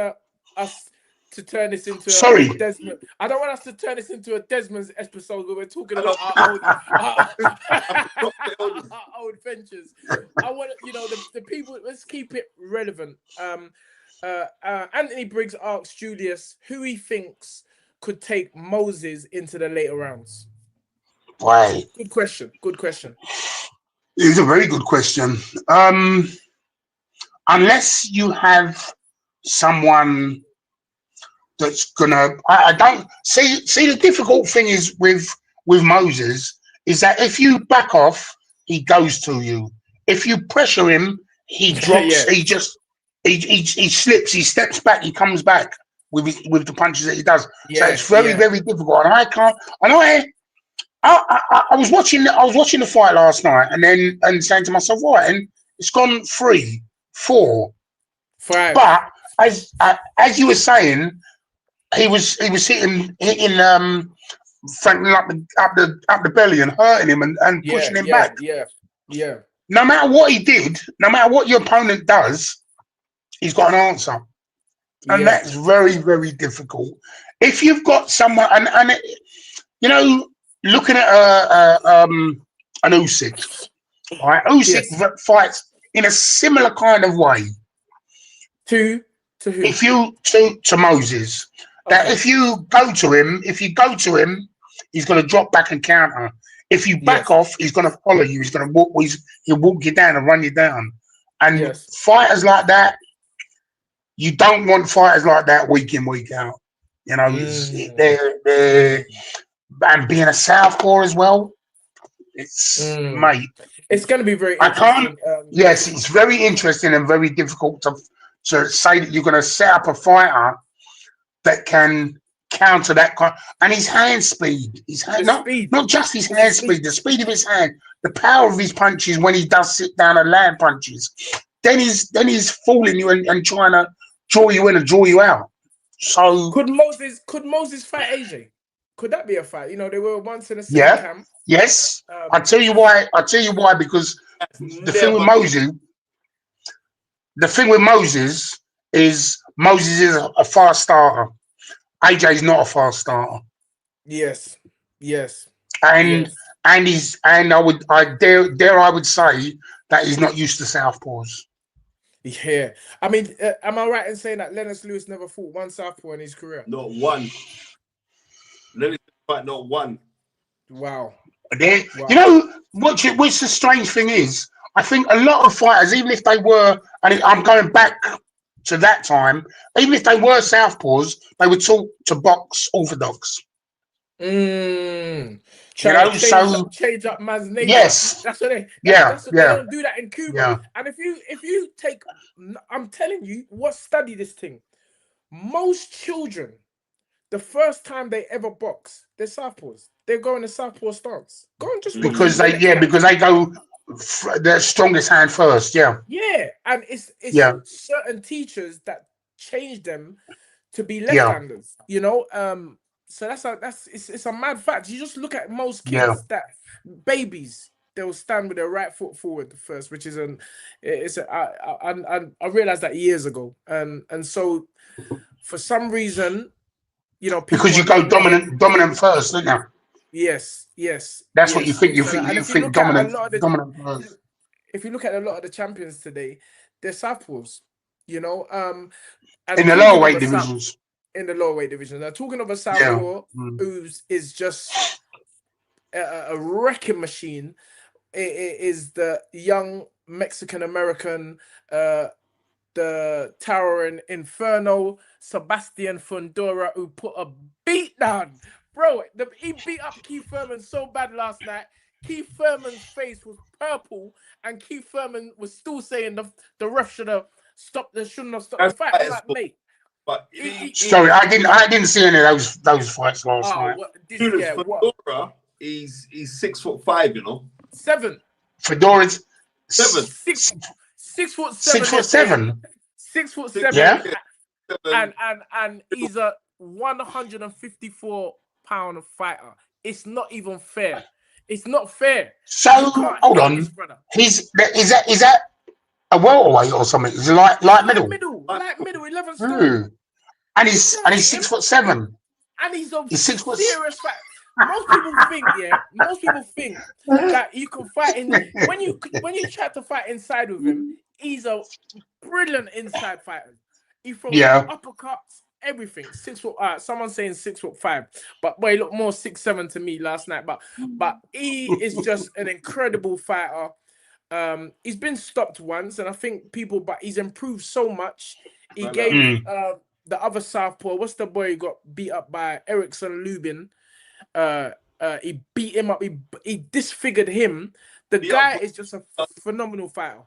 Speaker 1: us to turn this into a Desmond. I don't want us to turn this into a Desmond's episode where we're talking about our old ventures. I want the people. Let's keep it relevant. Anthony Briggs asks Julius who he thinks could take Moses into the later rounds.
Speaker 3: Why?
Speaker 1: Good question.
Speaker 3: It's a very good question. Unless you have someone that's gonna, I don't see. The difficult thing is with Moses is that if you back off, he goes to you. If you pressure him, he drops. He slips. He steps back. He comes back with the punches that he does. So it's very difficult. And I can't. And I was watching the fight last night, and saying to myself, right, and it's gone 3, 4,
Speaker 1: 5.
Speaker 3: But as you were saying, he was hitting Franklin up the belly and hurting him and pushing him back.
Speaker 1: Yeah.
Speaker 3: No matter what he did, no matter what your opponent does, he's got an answer. And that's very, very difficult. If you've got someone, and looking at an Usyk, right? Usyk fights in a similar kind of way.
Speaker 1: To who?
Speaker 3: If you to Moses, that if you go to him, he's going to drop back and counter. If you back off, he's going to follow you. He's going to he'll walk you down and run you down. And fighters like that, you don't want fighters like that week in, week out. They're and being a southpaw as well. It's mate.
Speaker 1: It's going to be very interesting.
Speaker 3: Yes, it's very interesting and very difficult to say that you're going to set up a fighter that can counter that kind. And his hand speed, not just his hand speed, the speed of his hand, the power of his punches when he does sit down and land punches. Then he's fooling you and trying to draw you in and draw you out. So
Speaker 1: could Moses fight AJ? Could that be a fight? They were once in the same camp.
Speaker 3: Yes. I'll tell you why, because the thing with Moses is a fast starter. AJ is not a fast starter.
Speaker 1: Yes.
Speaker 3: And I would say that he's not used to southpaws.
Speaker 1: Yeah. I mean, am I right in saying that Lennox Lewis never fought one southpaw in his career?
Speaker 2: Not one. Lennox fight not one.
Speaker 1: Wow.
Speaker 3: Which the strange thing is, I think a lot of fighters, even if they were, and I'm going back to that time, even if they were southpaws, they would talk to box orthodox.
Speaker 1: Change up man's name.
Speaker 3: Yes.
Speaker 1: That's what they. They don't do that in Cuba.
Speaker 3: Yeah.
Speaker 1: And if you take, I'm telling you, study this thing. Most children the first time they ever box, they're southpaws. They go in the southpaw stance. Go and just watch
Speaker 3: because
Speaker 1: the next fight.
Speaker 3: because they go their strongest hand first. Yeah,
Speaker 1: Yeah, and it's
Speaker 3: yeah,
Speaker 1: certain teachers that change them to be
Speaker 3: yeah,
Speaker 1: left-handers. You know, so it's a mad fact. You just look at most
Speaker 3: yeah.
Speaker 1: kids that babies. They'll stand with their right foot forward first, which is I realized that years ago, and so for some reason, you know, people
Speaker 3: Because you
Speaker 1: are
Speaker 3: go
Speaker 1: not letting.
Speaker 3: dominant first, don't you?
Speaker 1: Yes, yes,
Speaker 3: That's what you
Speaker 1: yes.
Speaker 3: think. You
Speaker 1: So,
Speaker 3: think
Speaker 1: and
Speaker 3: you
Speaker 1: if you
Speaker 3: think
Speaker 1: look at a lot of the,
Speaker 3: dominant first.
Speaker 1: if you look at a lot of the champions today, they're southpaws. You know, and
Speaker 3: In the lower
Speaker 1: talking of
Speaker 3: weight
Speaker 1: a south
Speaker 3: divisions.
Speaker 1: in the lower weight division, now talking of a
Speaker 3: Yeah.
Speaker 1: southpaw who is just a wrecking machine, is the young Mexican American, the towering Inferno, Sebastian Fundora, who put a beat down. Bro, he beat up Keith Thurman so bad last night. Keith Thurman's face was purple, and Keith Thurman was still saying the ref shouldn't have stopped the fight. I'm like, mate.
Speaker 2: But
Speaker 3: Sorry, I didn't see any of those fights last night.
Speaker 2: Julius Francis, he's 6'5", you know.
Speaker 1: 7.
Speaker 3: Fedora's
Speaker 2: 7.
Speaker 1: 6'7".
Speaker 3: 6'7".
Speaker 1: 6'7".
Speaker 3: Yeah.
Speaker 1: And he's a 154-pound fighter. It's not even fair. It's not fair.
Speaker 3: So hold on. Is that a welterweight or something? Is it light middle?
Speaker 1: Light middle, 11 stone.
Speaker 3: And he's 6'7".
Speaker 1: And he's a
Speaker 3: 6 foot.
Speaker 1: serious fight. Most people think that you can fight in when you try to fight inside with him, he's a brilliant inside fighter. He throws uppercuts, everything. 6 foot. Someone's saying 6'5", but boy, he looked more 6'7" to me last night. But he is just an incredible fighter. He's been stopped once, and I think but he's improved so much. He gave the other southpaw, what's the boy who got beat up by Erickson Lubin? He beat him up. He disfigured him. The guy is just a phenomenal fighter.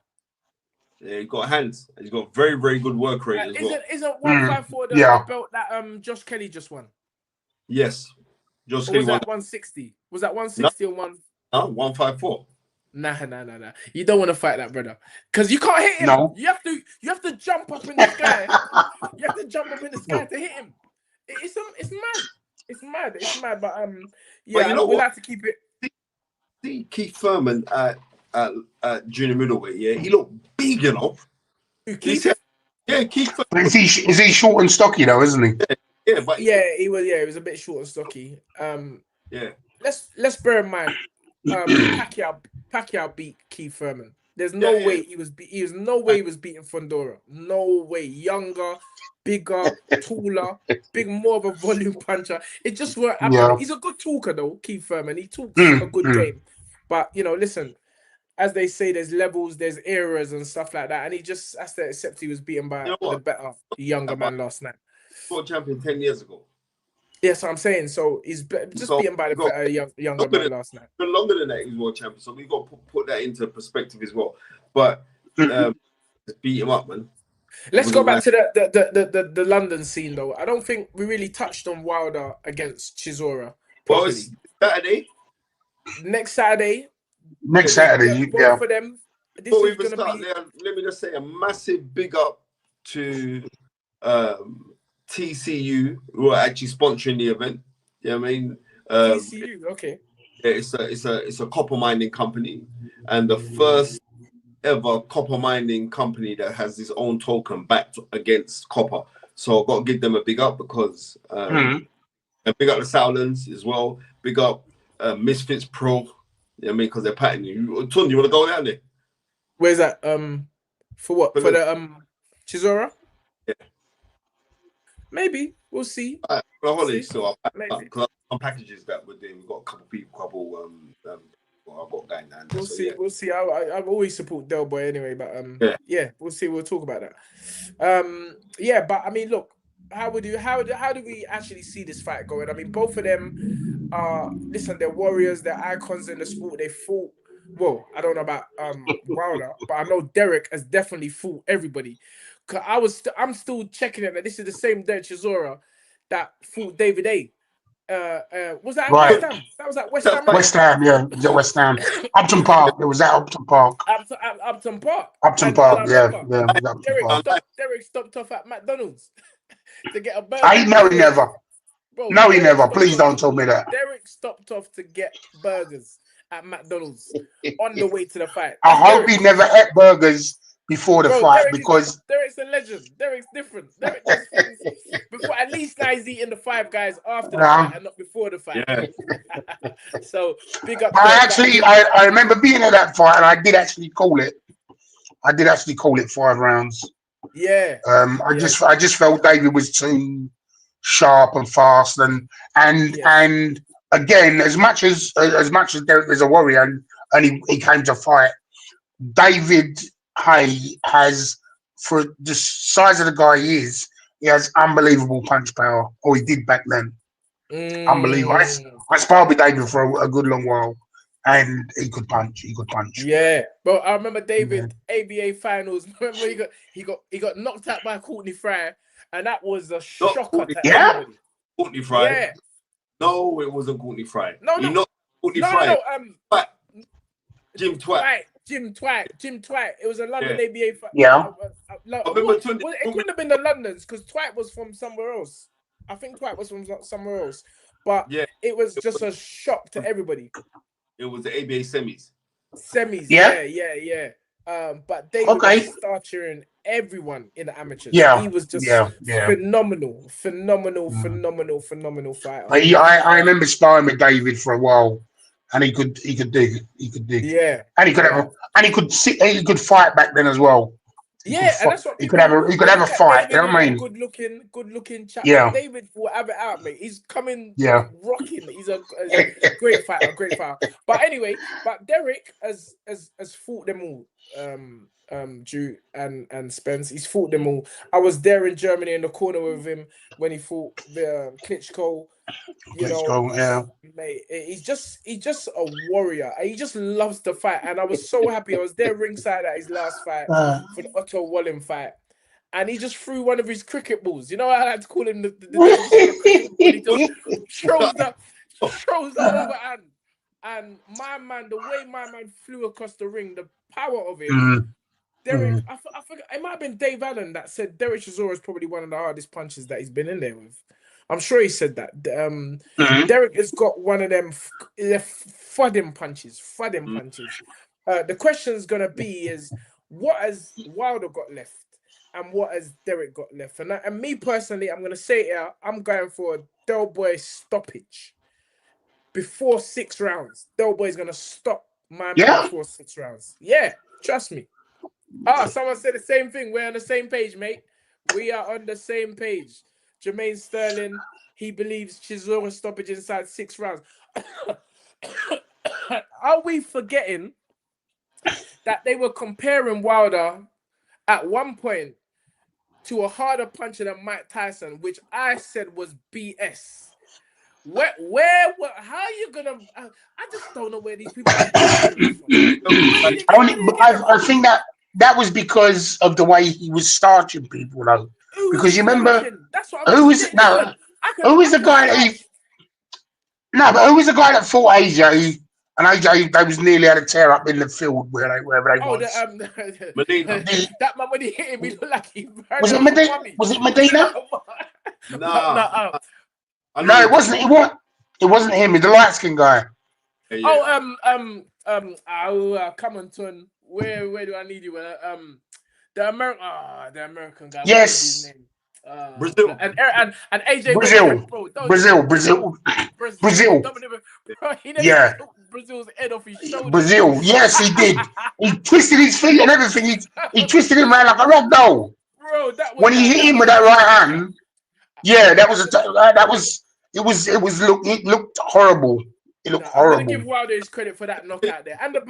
Speaker 2: Yeah, he got hands. He's got very, very good work rate as well.
Speaker 1: Isn't 154 the belt that Josh Kelly just won?
Speaker 2: Yes, Josh
Speaker 1: Kelly
Speaker 2: won.
Speaker 1: Was that 160? Was that 160 or
Speaker 2: 154?
Speaker 1: Nah. You don't want to fight that, brother, because you can't hit him.
Speaker 3: No.
Speaker 1: You have to jump up in the sky. You have to jump up in the sky to hit him. It's mad. It's mad. But yeah, we like to keep it.
Speaker 2: See Keith Thurman at junior middleweight. Yeah, he looked big, you know.
Speaker 1: Keith?
Speaker 2: Yeah, Keith Thurman.
Speaker 3: But is he short and stocky though, isn't he?
Speaker 2: Yeah, but
Speaker 1: he was a bit short and stocky.
Speaker 2: Yeah.
Speaker 1: Let's bear in mind, Pacquiao beat Keith Thurman. There's no way he was beating Fundora. No way. Younger, bigger, taller, more of a volume puncher. It just weren't happening.
Speaker 3: Yeah.
Speaker 1: He's a good talker though, Keith Thurman. He talks a good game. But listen, as they say, there's levels, there's eras and stuff like that. And he just has to accept he was beaten by the better, younger man last night.
Speaker 2: World champion 10 years ago.
Speaker 1: Yes, I'm saying. So he's just beaten by the better younger man last night.
Speaker 2: Longer than that, he was world champion. So we've got to put that into perspective as well. But beat him up, man.
Speaker 1: Let's go back to the London scene, though. I don't think we really touched on Wilder against Chisora.
Speaker 2: Well, it's Saturday.
Speaker 1: Next Saturday.
Speaker 3: Next Saturday, yeah.
Speaker 1: For them.
Speaker 2: Before we even start, let me just say a massive big up to TCU, who are actually sponsoring the event. You know what I mean?
Speaker 1: TCU, okay.
Speaker 2: Yeah, it's a copper mining company, and the first ever copper mining company that has its own token backed against copper. So I've got to give them a big up because and big up the Sowlands as well. Big up Misfits Pro. You know what I mean? Because they're patting you. Tunde, you want to go down there?
Speaker 1: Where's that? For what? For the Chisora?
Speaker 2: Yeah.
Speaker 1: Maybe. We'll see.
Speaker 2: For the holiday, so I'll pack up. Because some packages that we're doing, we've got a couple I've got going down there.
Speaker 1: We'll see. I always support Del Boy anyway, but yeah, we'll see. We'll talk about that. Yeah, but I mean, look, how do we actually see this fight going? I mean, both of them they're warriors, they're icons in the sport. They fought. Well, I don't know about Wilder, but I know Derek has definitely fought everybody. I'm still checking it that this is the same day Chisora that fought David A. Was that at
Speaker 3: Right.
Speaker 1: West Ham? That was at West Ham.
Speaker 3: West Ham, yeah. It was at West Ham. Upton Park. It was at Upton Park.
Speaker 1: Upton Park.
Speaker 3: Upton
Speaker 1: And
Speaker 3: Park,
Speaker 1: I
Speaker 3: yeah.
Speaker 1: remember
Speaker 3: Yeah, it was Upton Park.
Speaker 1: Derek stopped off at McDonald's to get a burger.
Speaker 3: No, he never.
Speaker 1: Bro,
Speaker 3: No, he
Speaker 1: Derek
Speaker 3: never. Please don't tell me that.
Speaker 1: Derek stopped off to get burgers at McDonald's on the way to the fight.
Speaker 3: I hope he never ate burgers before the fight, because
Speaker 1: Derek's a legend. Derek's different. Derek does things before. At least now he's eating the Five Guys after the fight and not before the fight.
Speaker 2: Yeah.
Speaker 1: So big up.
Speaker 3: I remember being at that fight, and I did actually call it. I did actually call it 5 rounds.
Speaker 1: Yeah.
Speaker 3: I just felt David was too sharp and fast, and again, as much as Derek is a warrior and he came to fight, David Hay has, for the size of the guy he is, he has unbelievable punch power, or he did back then. Unbelievable. I sparred with David for a good long while, and he could punch.
Speaker 1: Yeah, but I remember David ABA finals. Remember he got knocked out by Courtney Fry, and that was a shocker.
Speaker 2: Courtney Fry.
Speaker 1: Yeah.
Speaker 2: No, it wasn't Courtney Fry.
Speaker 1: No.
Speaker 2: Courtney Fry.
Speaker 1: Jim Twite. It was a London ABA fight.
Speaker 3: Yeah.
Speaker 1: It couldn't have been the Londons, because Twite was from somewhere else. I think Twite was from somewhere else. But it was just a shock to everybody.
Speaker 2: It was the ABA semis.
Speaker 1: Yeah. But David was starting everyone in the amateurs.
Speaker 3: Yeah.
Speaker 1: He was just phenomenal fighter.
Speaker 3: I remember sparring with David for a while, and he could dig.
Speaker 1: Yeah.
Speaker 3: And he could fight back then as well.
Speaker 1: And that's what
Speaker 3: he could have a fight. You know what I mean?
Speaker 1: Good looking chap.
Speaker 3: Yeah.
Speaker 1: David will have it out, mate. He's coming rocking. He's a great fighter, But anyway, Derek has fought them all. Drew and Spence. He's fought them all. I was there in Germany in the corner with him when he fought the Klitschko. Mate, he's just a warrior. He just loves to fight, and I was so happy. I was there ringside at his last fight for the Otto Wallen fight, and he just threw one of his cricket balls. You know, I like to call him the he just throws the overhand, and the way my man flew across the ring, the power of it. Derek, I forgot, it might have been Dave Allen that said Derek Chisora is probably one of the hardest punches that he's been in there with. I'm sure he said that. Derek has got one of them fudding punches. The question is going to be is, what has Wilder got left? And what has Derek got left? And me personally, I'm going to say it here, I'm going for a Del Boy stoppage before 6 rounds. Del Boy is going to stop my man before 6 rounds. Yeah, trust me. Someone said the same thing. We're on the same page, mate. We are on the same page. Jermaine Sterling, he believes Chisora stoppage inside 6 rounds. Are we forgetting that they were comparing Wilder at one point to a harder puncher than Mike Tyson, which I said was BS? How are you gonna? I just don't know where these people are.
Speaker 3: I think that was because of the way he was starching people, though. Because you remember, who was the guy that fought AJ? And AJ, they was nearly had a tear up in the field wherever they was.
Speaker 2: Medina.
Speaker 1: That man, when he hit him, he looked like he
Speaker 3: was it Medina? Was it Medina?
Speaker 2: No.
Speaker 3: No, it wasn't. It wasn't him. It's the light skinned guy.
Speaker 1: Yeah. Come on, Ton. Where do I need you? The American guy.
Speaker 3: Yes.
Speaker 2: Brazil.
Speaker 1: And AJ.
Speaker 3: Brazil. Yeah.
Speaker 1: Brazil's head off his shoulder.
Speaker 3: Brazil. Yes, he did. He twisted his feet and everything. He twisted him around like a rag doll.
Speaker 1: Bro, that was
Speaker 3: when he hit him with that right hand. Yeah, it looked horrible. It looked horrible.
Speaker 1: I'm gonna give Wilder his credit for that knockout there, and the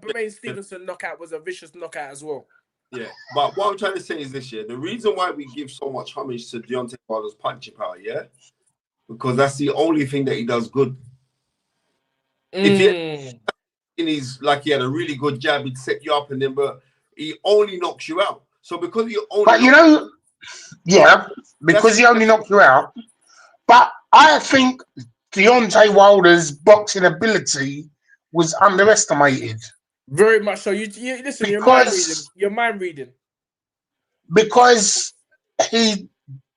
Speaker 1: Bermain Stevenson knockout was a vicious knockout as well.
Speaker 2: Yeah, but what I'm trying to say is this: the reason why we give so much homage to Deontay Wilder's punching power, because that's the only thing that he does good. If he had a really good jab, he'd set you up, and then but he only knocks you out. So because he only,
Speaker 3: because he only knocked you out. But I think Deontay Wilder's boxing ability was underestimated
Speaker 1: Very much so. You listen.
Speaker 3: because
Speaker 1: You're mind reading.
Speaker 3: because he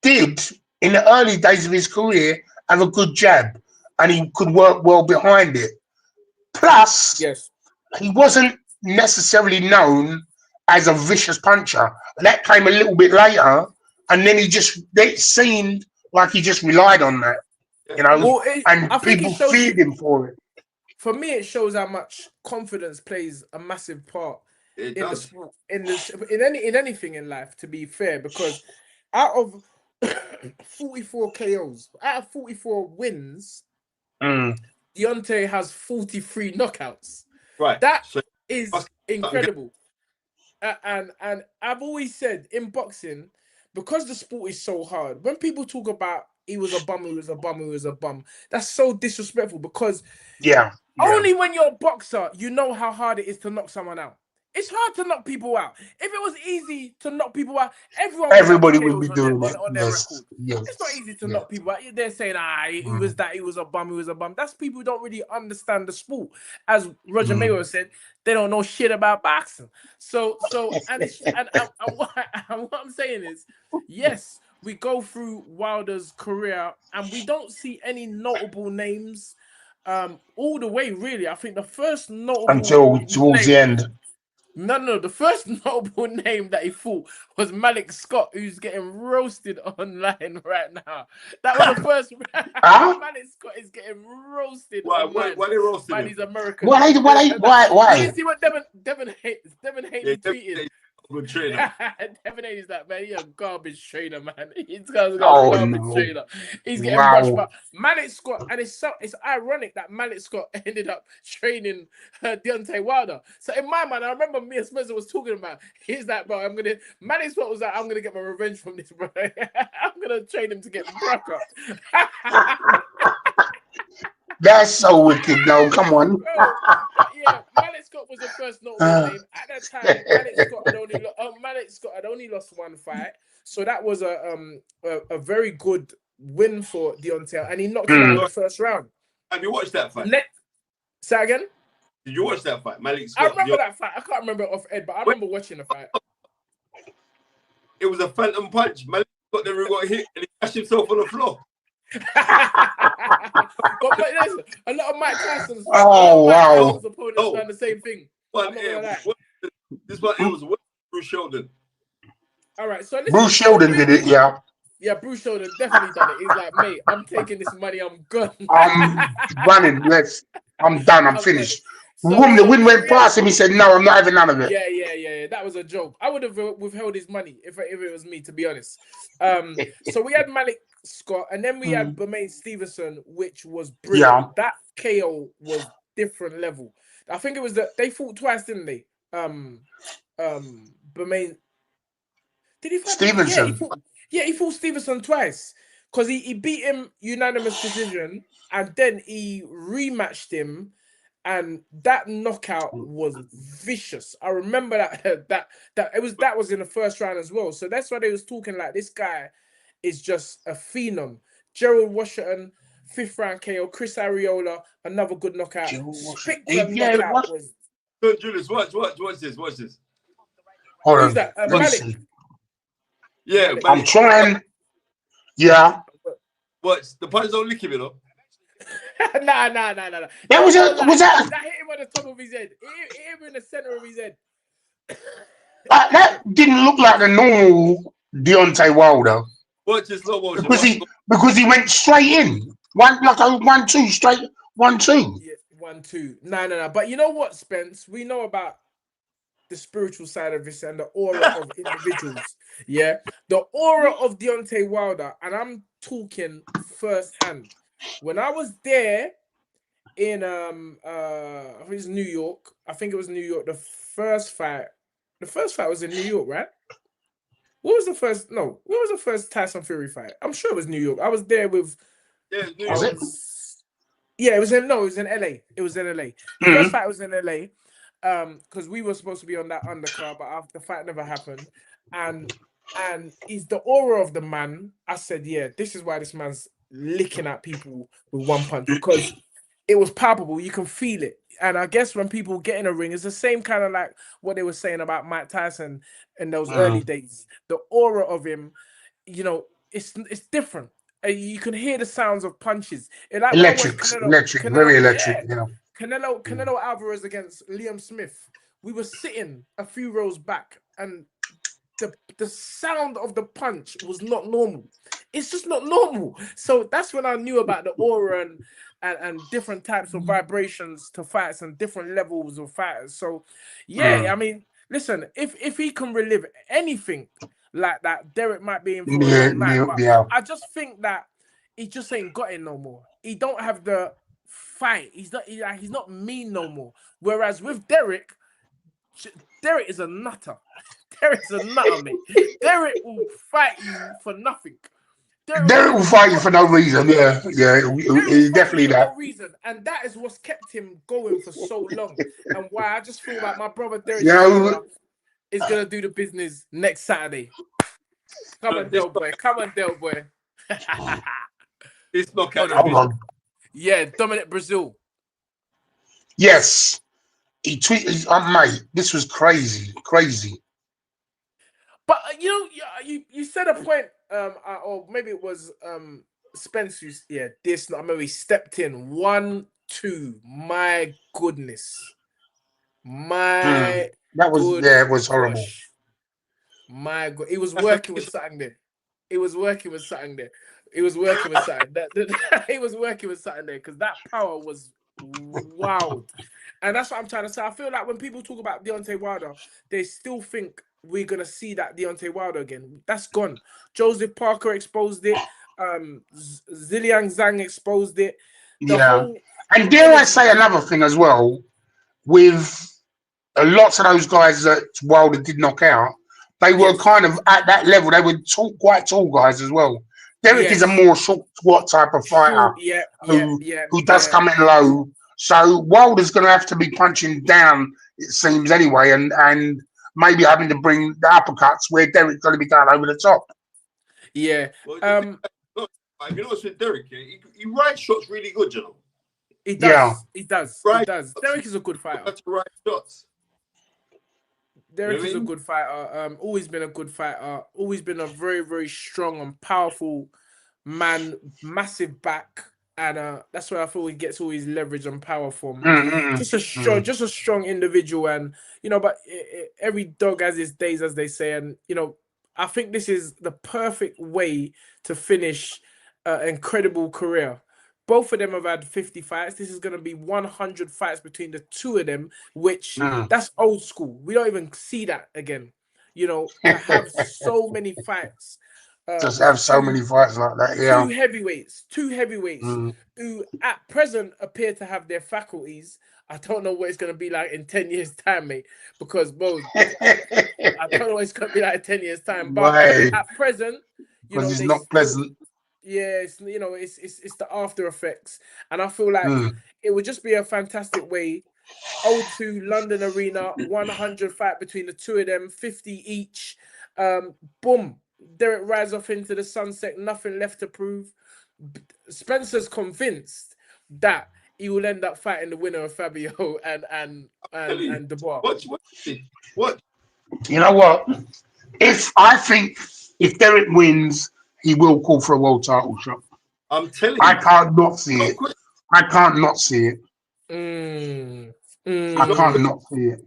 Speaker 3: did in the early days of his career have a good jab and he could work well behind it. Plus,
Speaker 1: Yes.
Speaker 3: he wasn't necessarily known as a vicious puncher. That came a little bit later, and then it seemed like he just relied on that, you know,
Speaker 1: Well,
Speaker 3: and
Speaker 1: I think it
Speaker 3: people
Speaker 1: shows
Speaker 3: feared him for it.
Speaker 1: For me, it shows how much confidence plays a massive part
Speaker 2: It
Speaker 1: in the
Speaker 2: does.
Speaker 1: sport, in anything in life. To be fair, because out of 44 KOs, out of 44 wins, Deontay has 43 knockouts.
Speaker 2: Right.
Speaker 1: That
Speaker 2: So
Speaker 1: is incredible. And I've always said in boxing, because the sport is so hard, when people talk about he was a bum, he was a bum, he was a bum, that's so disrespectful because only when you're a boxer, you know how hard it is to knock someone out. It's hard to knock people out. If it was easy to knock people out,
Speaker 3: everybody would be doing it.
Speaker 1: On their record. It's not easy to knock people out. They're saying, he was that, he was a bum, he was a bum. That's people who don't really understand the sport. As Roger Mayweather said, they don't know shit about boxing. So and what I'm saying is, yes, we go through Wilder's career and we don't see any notable names all the way, really. I think the first notable
Speaker 3: until towards the end.
Speaker 1: No. The first notable name that he fought was Malik Scott, who's getting roasted online right now. That was the first. Malik Scott is getting roasted online by these Americans.
Speaker 3: Why?
Speaker 1: You didn't see what Devin Haney tweeted?
Speaker 2: Good trainer.
Speaker 1: Devin Haney is that man. He's a garbage trainer, man. He's a garbage trainer. He's getting rushed by Malik Scott, and it's ironic that Malik Scott ended up training Deontay Wilder. So in my mind, I remember me and Spencer was talking about. He's that bro. Malik Scott was like, I'm gonna get my revenge from this bro. I'm gonna train him to get Brock up.
Speaker 3: That's so wicked, though. Come on.
Speaker 1: Yeah, Malik Scott was the first notable name at that time. Malik Scott had only lost one fight, so that was a very good win for Deontay, and he knocked him out in the first round.
Speaker 2: Have you watched that fight?
Speaker 1: Say again?
Speaker 2: Did you watch that fight, Malik Scott?
Speaker 1: I remember that fight. I can't remember it off Ed, but I remember watching the fight.
Speaker 2: It was a phantom punch. Malik Scott never got hit, and he crashed himself on the floor.
Speaker 1: But listen, a lot of Mike Tyson's opponents done the same thing.
Speaker 2: This one, it was Bruce Sheldon.
Speaker 1: All right, so
Speaker 3: Bruce Sheldon did it, yeah.
Speaker 1: Yeah, Bruce Sheldon definitely done it. He's like, mate, I'm taking this money, I'm gone.
Speaker 3: I'm running. I'm done. I'm finished. The wind went past him. He said, "No, I'm not having none of it."
Speaker 1: Yeah. That was a joke. I would have withheld his money if it was me, to be honest. So we had Malik Scott, and then we had Bermain Stevenson, which was brilliant. Yeah. That KO was different level. I think it was they fought twice, didn't they? Bermain. Did he fight
Speaker 3: Stevenson?
Speaker 1: He fought Stevenson twice because he beat him unanimous decision, and then he rematched him. And that knockout was vicious. I remember that was in the first round as well. So that's why they was talking like this guy is just a phenom. Gerald Washington, 5th round KO. Chris Arreola, another good knockout. Knockout was.
Speaker 2: So Julius, watch this.
Speaker 3: Hold
Speaker 1: Who's that? Malik.
Speaker 2: Yeah,
Speaker 1: Malik.
Speaker 3: I'm trying. Yeah.
Speaker 2: What? The punch don't lick him, you know.
Speaker 1: Nah.
Speaker 3: That was that
Speaker 1: hit him on the top of his head. It hit him in the center of his head.
Speaker 3: That didn't look like the normal Deontay Wilder.
Speaker 2: Watch this slow motion.
Speaker 3: Because he went straight in. 1-2 straight 1-2.
Speaker 1: Yeah, 1-2. No. But you know what, Spence? We know about the spiritual side of this and the aura of individuals. Yeah. The aura of Deontay Wilder, and I'm talking firsthand. When I was there in I think it was New York. I think it was New York. The first fight was in New York, right? What was the first Tyson Fury fight? I'm sure it was New York. I was there with
Speaker 2: New
Speaker 3: York.
Speaker 1: It was in LA. It was in LA. The first fight was in LA. Because we were supposed to be on that undercard, but the fight never happened. And he's the aura of the man. I said, yeah, this is why this man's licking at people with one punch because it was palpable. You can feel it. And I guess when people get in a ring, it's the same kind of like what they were saying about Mike Tyson in those early days. The aura of him, you know, it's different. You can hear the sounds of punches. And like when I watched
Speaker 3: electric, very electric.
Speaker 1: Yeah, Canelo Alvarez against Liam Smith. We were sitting a few rows back, and the sound of the punch was not normal. It's just not normal. So that's when I knew about the aura and different types of vibrations to fights and different levels of fighters. So yeah, I mean, listen, if he can relive anything like that, Derek might be in for a long night. But I just think that he just ain't got it no more. He don't have the fight. He's not mean no more. Whereas with Derek is a nutter. Derek's a nutter, mate. Derek will fight you for nothing.
Speaker 3: Derek will fight you for no reason. Yeah, definitely that.
Speaker 1: No reason, and that is what's kept him going for so long, and why I just feel like my brother Derek is gonna do the business next Saturday. Come on, Del boy. Come on, Del boy.
Speaker 2: It's not
Speaker 1: Yeah, Dominic Brazil.
Speaker 3: Yes, he tweeted, mate. This was crazy.
Speaker 1: But you said a point, or maybe it was Spence. I remember he stepped in 1-2. My goodness,
Speaker 3: that was it was horrible.
Speaker 1: My God, he was working with something there. He was working with something there. He was working with something there because that power was wild. And that's what I'm trying to say. I feel like when people talk about Deontay Wilder, they still think we're going to see that Deontay Wilder again. That's gone. Joseph Parker exposed it. Ziliang Zhang exposed it.
Speaker 3: And dare I say another thing as well, with lots of those guys that Wilder did knock out, they were kind of at that level. They were quite tall guys as well. Derek is a more short, squat type of fighter who does come in low. So Wilder's going to have to be punching down, it seems, anyway, and maybe having to bring the uppercuts where Derek's going to be going over the top.
Speaker 1: Yeah.
Speaker 2: Well, you know what's with Derek? He writes shots really good, you know.
Speaker 1: He does. Yeah. He does. Derek is a good fighter.
Speaker 2: That's right shots.
Speaker 1: Derek is a good fighter. Always been a good fighter. Always been a very, very strong and powerful man. Massive back, and that's where I feel he gets all his leverage and power from. Just a strong individual, and but every dog has his days, as they say, and I think this is the perfect way to finish an incredible career. Both of them have had 50 fights. This is going to be 100 fights between the two of them, which that's old school. We don't even see that again. To have so many fights.
Speaker 3: Just have so many fights like that, yeah.
Speaker 1: Two heavyweights who at present appear to have their faculties. I don't know what it's going to be like in 10 years' time, mate, because, I don't know what it's going to be like in 10 years' time. But at present,
Speaker 3: because it's not pleasant.
Speaker 1: Yeah, it's the after effects, and I feel like it would just be a fantastic way. O2 London Arena, 100 fight between the two of them, 50 each. Boom, Derek rides off into the sunset, nothing left to prove. Spencer's convinced that he will end up fighting the winner of Fabio and Dubois.
Speaker 2: What?
Speaker 3: You know what? If Derek wins, he will call for a world title shot.
Speaker 2: I'm telling you.
Speaker 3: I can't not see it. I can't not see it. I can't not see it.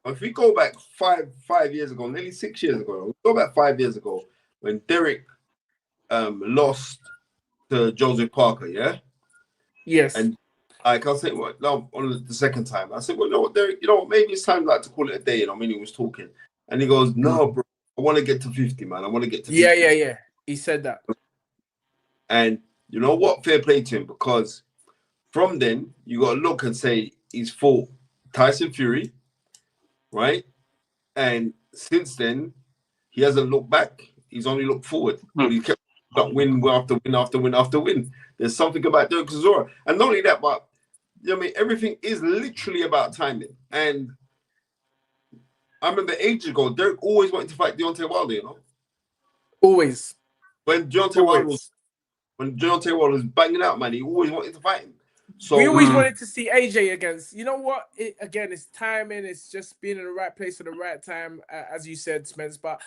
Speaker 2: If we go back five years ago, nearly 6 years ago, we go back 5 years ago when Derek lost to Joseph Parker, yeah?
Speaker 1: Yes.
Speaker 2: And I can't say on the second time. I said, well, you know what, Derek, maybe it's time to call it a day. He was talking. And he goes, no, bro. I want to get to 50, man. I want to get to 50.
Speaker 1: Yeah. He said that.
Speaker 2: And you know what? Fair play to him, because from then, you got to look and say he's fought Tyson Fury, right? And since then, he hasn't looked back. He's only looked forward. But he kept win after win after win after win. There's something about Derek Chisora. And not only that, but everything is literally about timing. And I remember ages ago, Derek always wanted to fight Deontay Wilder,
Speaker 1: Always.
Speaker 2: when Deontay Wilder was banging out, man, he always wanted to fight him. So
Speaker 1: we always wanted to see AJ against. You know what? Again, it's timing. It's just being in the right place at the right time, as you said, Spence. But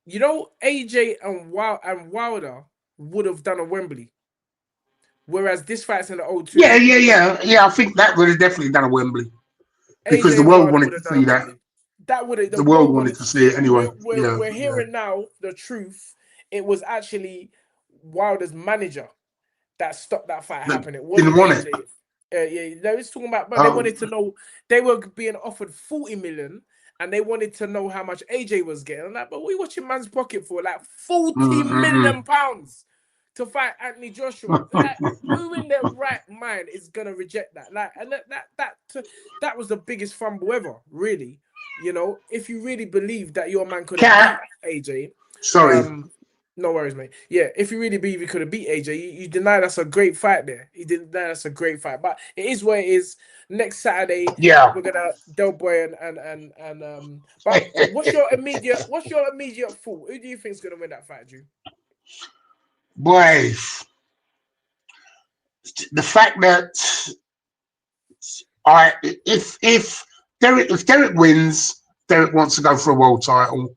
Speaker 1: you know, AJ and Wilder would have done a Wembley, whereas this fight's in the O2.
Speaker 3: Yeah. I think that would have definitely done a Wembley because
Speaker 1: AJ
Speaker 3: the
Speaker 1: and
Speaker 3: world
Speaker 1: Wilder
Speaker 3: wanted
Speaker 1: would
Speaker 3: to
Speaker 1: have done
Speaker 3: see
Speaker 1: a
Speaker 3: that.
Speaker 1: Wembley. That would have.
Speaker 3: The world wanted to see it anyway.
Speaker 1: We're hearing now the truth. It was actually Wilder's manager that stopped that fight happening. It wasn't
Speaker 3: Didn't want
Speaker 1: AJ.
Speaker 3: it.
Speaker 1: Yeah, they was talking about, but they wanted to know. They were being offered 40 million, and they wanted to know how much AJ was getting. I'm like, but what are you watching man's pocket for? Like 40 million pounds to fight Anthony Joshua. Like, who in their right mind is gonna reject that? Like, and that was the biggest fumble ever, really. You know, if you really believe that your man could have beat AJ.
Speaker 3: Sorry.
Speaker 1: No worries, mate. Yeah, if you really believe he could have beat AJ, you deny that's a great fight there. You deny that's a great fight. But it is what it is. Next Saturday, we're gonna Dubois and but what's your immediate thought? Who do you think is gonna win that fight, Drew?
Speaker 3: Boy, the fact that if Derek wins, Derek wants to go for a world title.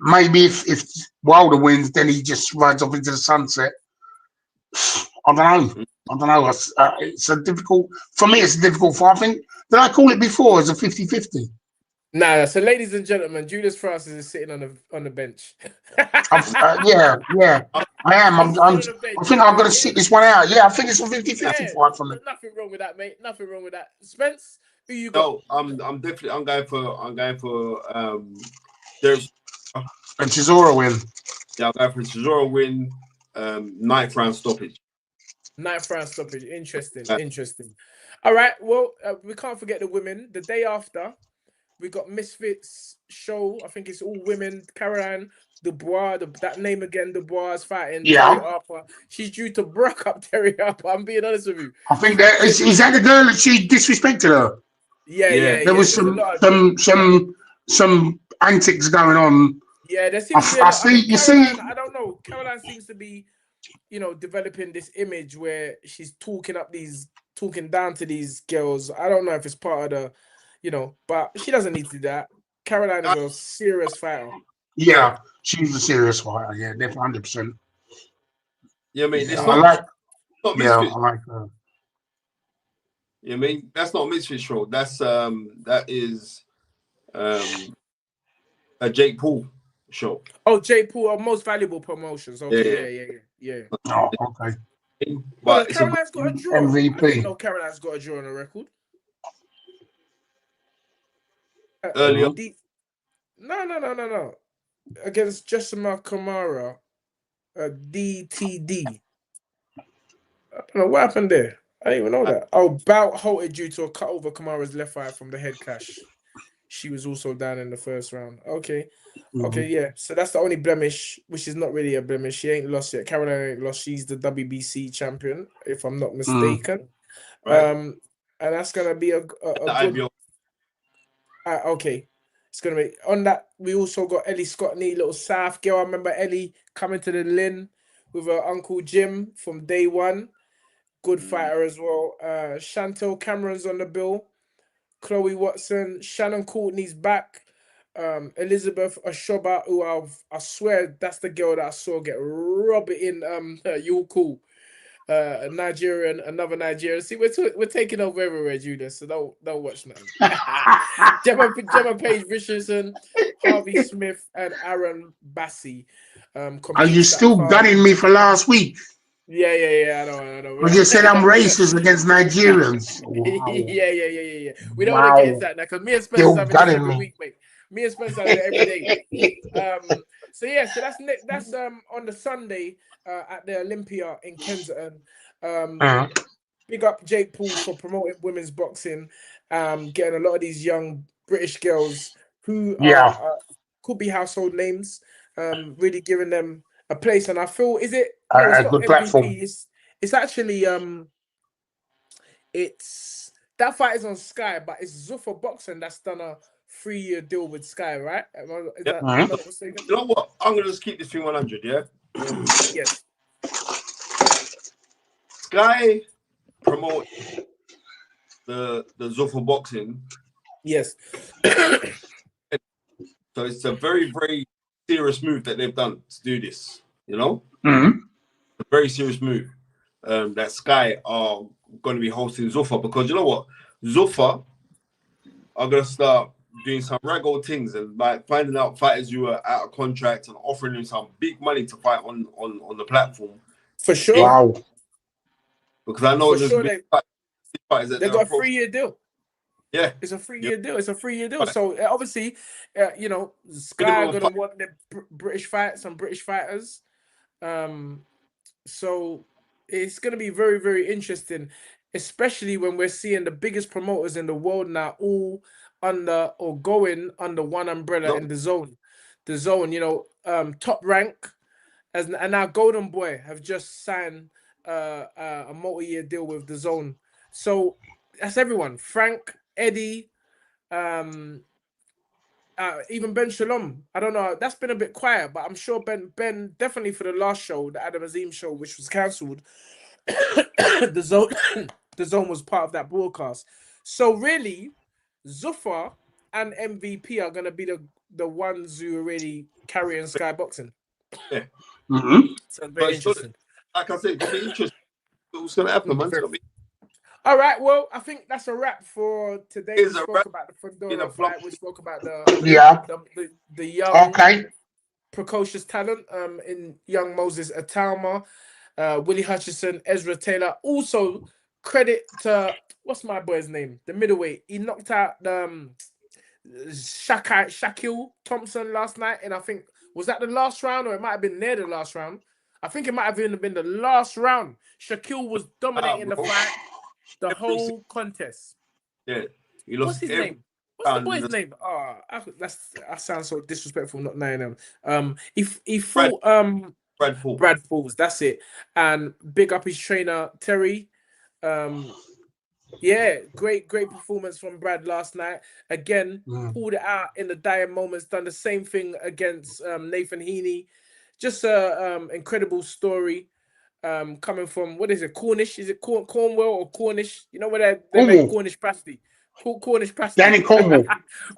Speaker 3: Maybe if Wilder wins, then he just rides off into the sunset. I don't know. It's a difficult for me. It's a difficult fight. I think did I call it before as a 50-50?
Speaker 1: Nah. So, ladies and gentlemen, Julius Francis is sitting on the bench.
Speaker 3: Yeah. I am. I think I'm going to sit this one out. Yeah, I think it's a 50-50 fight for me.
Speaker 1: Nothing wrong with that, mate. Nothing wrong with that. Spence, who you got?
Speaker 2: No, I'm going for there's
Speaker 3: a Chisora win.
Speaker 2: Yeah, I'm going for a Chisora win. 9th round stoppage.
Speaker 1: 9th round stoppage. Interesting. All right. Well, we can't forget the women. The day after, we got Misfits show. I think it's all women. Caroline Dubois, that name again, Dubois is fighting Terry Harper. She's due to break up Terry Harper. I'm being honest with you.
Speaker 3: I think that is that the girl that she disrespected her.
Speaker 1: Yeah.
Speaker 3: There was some antics going on.
Speaker 1: Yeah, there seems to be I don't know. Caroline seems to be, developing this image where she's talking down to these girls. I don't know if it's part of the, but she doesn't need to do that. Caroline is a serious fighter.
Speaker 3: Yeah, she's a serious fighter. Yeah, definitely 100%.
Speaker 2: Yeah, I mean,
Speaker 3: I like her.
Speaker 2: Yeah, I mean, that's not Misfits show. That is a Jake Paul show.
Speaker 1: Oh, Jake Paul, our most valuable promotions. Okay, yeah.
Speaker 3: Oh, okay.
Speaker 1: But Caroline's got a draw.
Speaker 3: MVP.
Speaker 1: I didn't know Caroline's got a draw on the record.
Speaker 2: Earlier.
Speaker 1: No. Against Jessamine Kamara, DTD. I don't know what happened there. I didn't even know that. Oh, bout halted due to a cut over Kamara's left eye from the head clash. She was also down in the first round. Okay, yeah. So that's the only blemish, which is not really a blemish. She ain't lost yet. Caroline ain't lost. She's the WBC champion, if I'm not mistaken.
Speaker 2: Right.
Speaker 1: And that's gonna be a good. Okay, it's gonna be on that. We also got Ellie Scott, little South girl. I remember Ellie coming to the Lynn with her uncle Jim from day one. Good fighter as well. Chantel Cameron's on the bill. Chloe Watson, Shannon Courtney's back. Elizabeth Ashoba, who I swear that's the girl that I saw get robbed in You're Cool. Another Nigerian. See, we're taking over everywhere, Julius. So don't watch nothing. Gemma Page Richardson, Harvey Smith, and Aaron Bassi.
Speaker 3: Are you still gunning me for last week?
Speaker 1: Yeah. I know.
Speaker 3: Well, you said I'm racist against Nigerians.
Speaker 1: Wow. Yeah. We don't want to get into that now because me and Spencer have it every week, mate. Me and Spencer have it every day. So that's on the Sunday at the Olympia in Kensington. Big up Jake Paul for promoting women's boxing, getting a lot of these young British girls who could be household names, really giving them a place. And I feel it's not
Speaker 3: good
Speaker 1: MVP,
Speaker 3: platform.
Speaker 1: It's actually it's that fight is on Sky, but it's Zuffa Boxing that's done a 3-year deal with Sky, right? Is that, am I not mistaken?
Speaker 2: You know what? I'm gonna just keep this thing 100, yeah?
Speaker 1: Yes.
Speaker 2: Sky promote the Zuffa boxing.
Speaker 1: Yes.
Speaker 2: So it's a very, very serious move that they've done to do this, you know?
Speaker 3: Mm-hmm.
Speaker 2: A very serious move. That Sky are going to be hosting Zuffa, because you know what? Zuffa are going to start doing some raggle things and like finding out fighters who are out of contract and offering them some big money to fight on the platform.
Speaker 1: For sure.
Speaker 3: Wow.
Speaker 2: Because I know
Speaker 1: For
Speaker 2: there's
Speaker 1: sure
Speaker 2: big fighters that
Speaker 1: they got a 3-year deal.
Speaker 2: Yeah.
Speaker 1: It's a 3-year deal. It's a 3-year deal.
Speaker 2: Right.
Speaker 1: So obviously, you know, Sky are going to want the British fight, some British fighters. So it's going to be very, very interesting, especially when we're seeing the biggest promoters in the world now all under or going under one umbrella in the zone. The zone, you know, Top Rank and now Golden Boy have just signed a multi-year deal with the zone. So that's everyone. Frank, Eddie, even Ben Shalom. I don't know. That's been a bit quiet, but I'm sure Ben definitely for the last show, the Adam Azim show, which was cancelled. the zone was part of that broadcast. So really, Zuffa and MVP are gonna be the ones who are really carrying Sky Boxing.
Speaker 2: Yeah.
Speaker 3: Mm-hmm.
Speaker 1: So very interesting.
Speaker 2: Like I said, it's gonna be interesting. What's gonna happen, man?
Speaker 1: All right, well, I think that's a wrap for today. We spoke about the Fundora fight. We spoke about the young, precocious talent in young Moses Itauma, Willie Hutchinson, Ezra Taylor. Also, credit to what's my boy's name? The middleweight. He knocked out Shaquille Thompson last night, and I think was that the last round, or it might have been near the last round. I think it might have even been the last round. Shaquille was dominating the fight. The whole contest.
Speaker 2: Yeah.
Speaker 1: What's his name? What's the boy's name? Oh, I sound so disrespectful not knowing him. He fought Brad Falls. That's it. And big up his trainer Terry. Yeah, great performance from Brad last night. Again, pulled it out in the dire moments. Done the same thing against Nathan Heaney. Just a incredible story. Coming from, what is it, Cornish? Is it Cornwall or Cornish? You know where they make Cornish pasty? Cornish pasty.
Speaker 3: Down in Cornwall.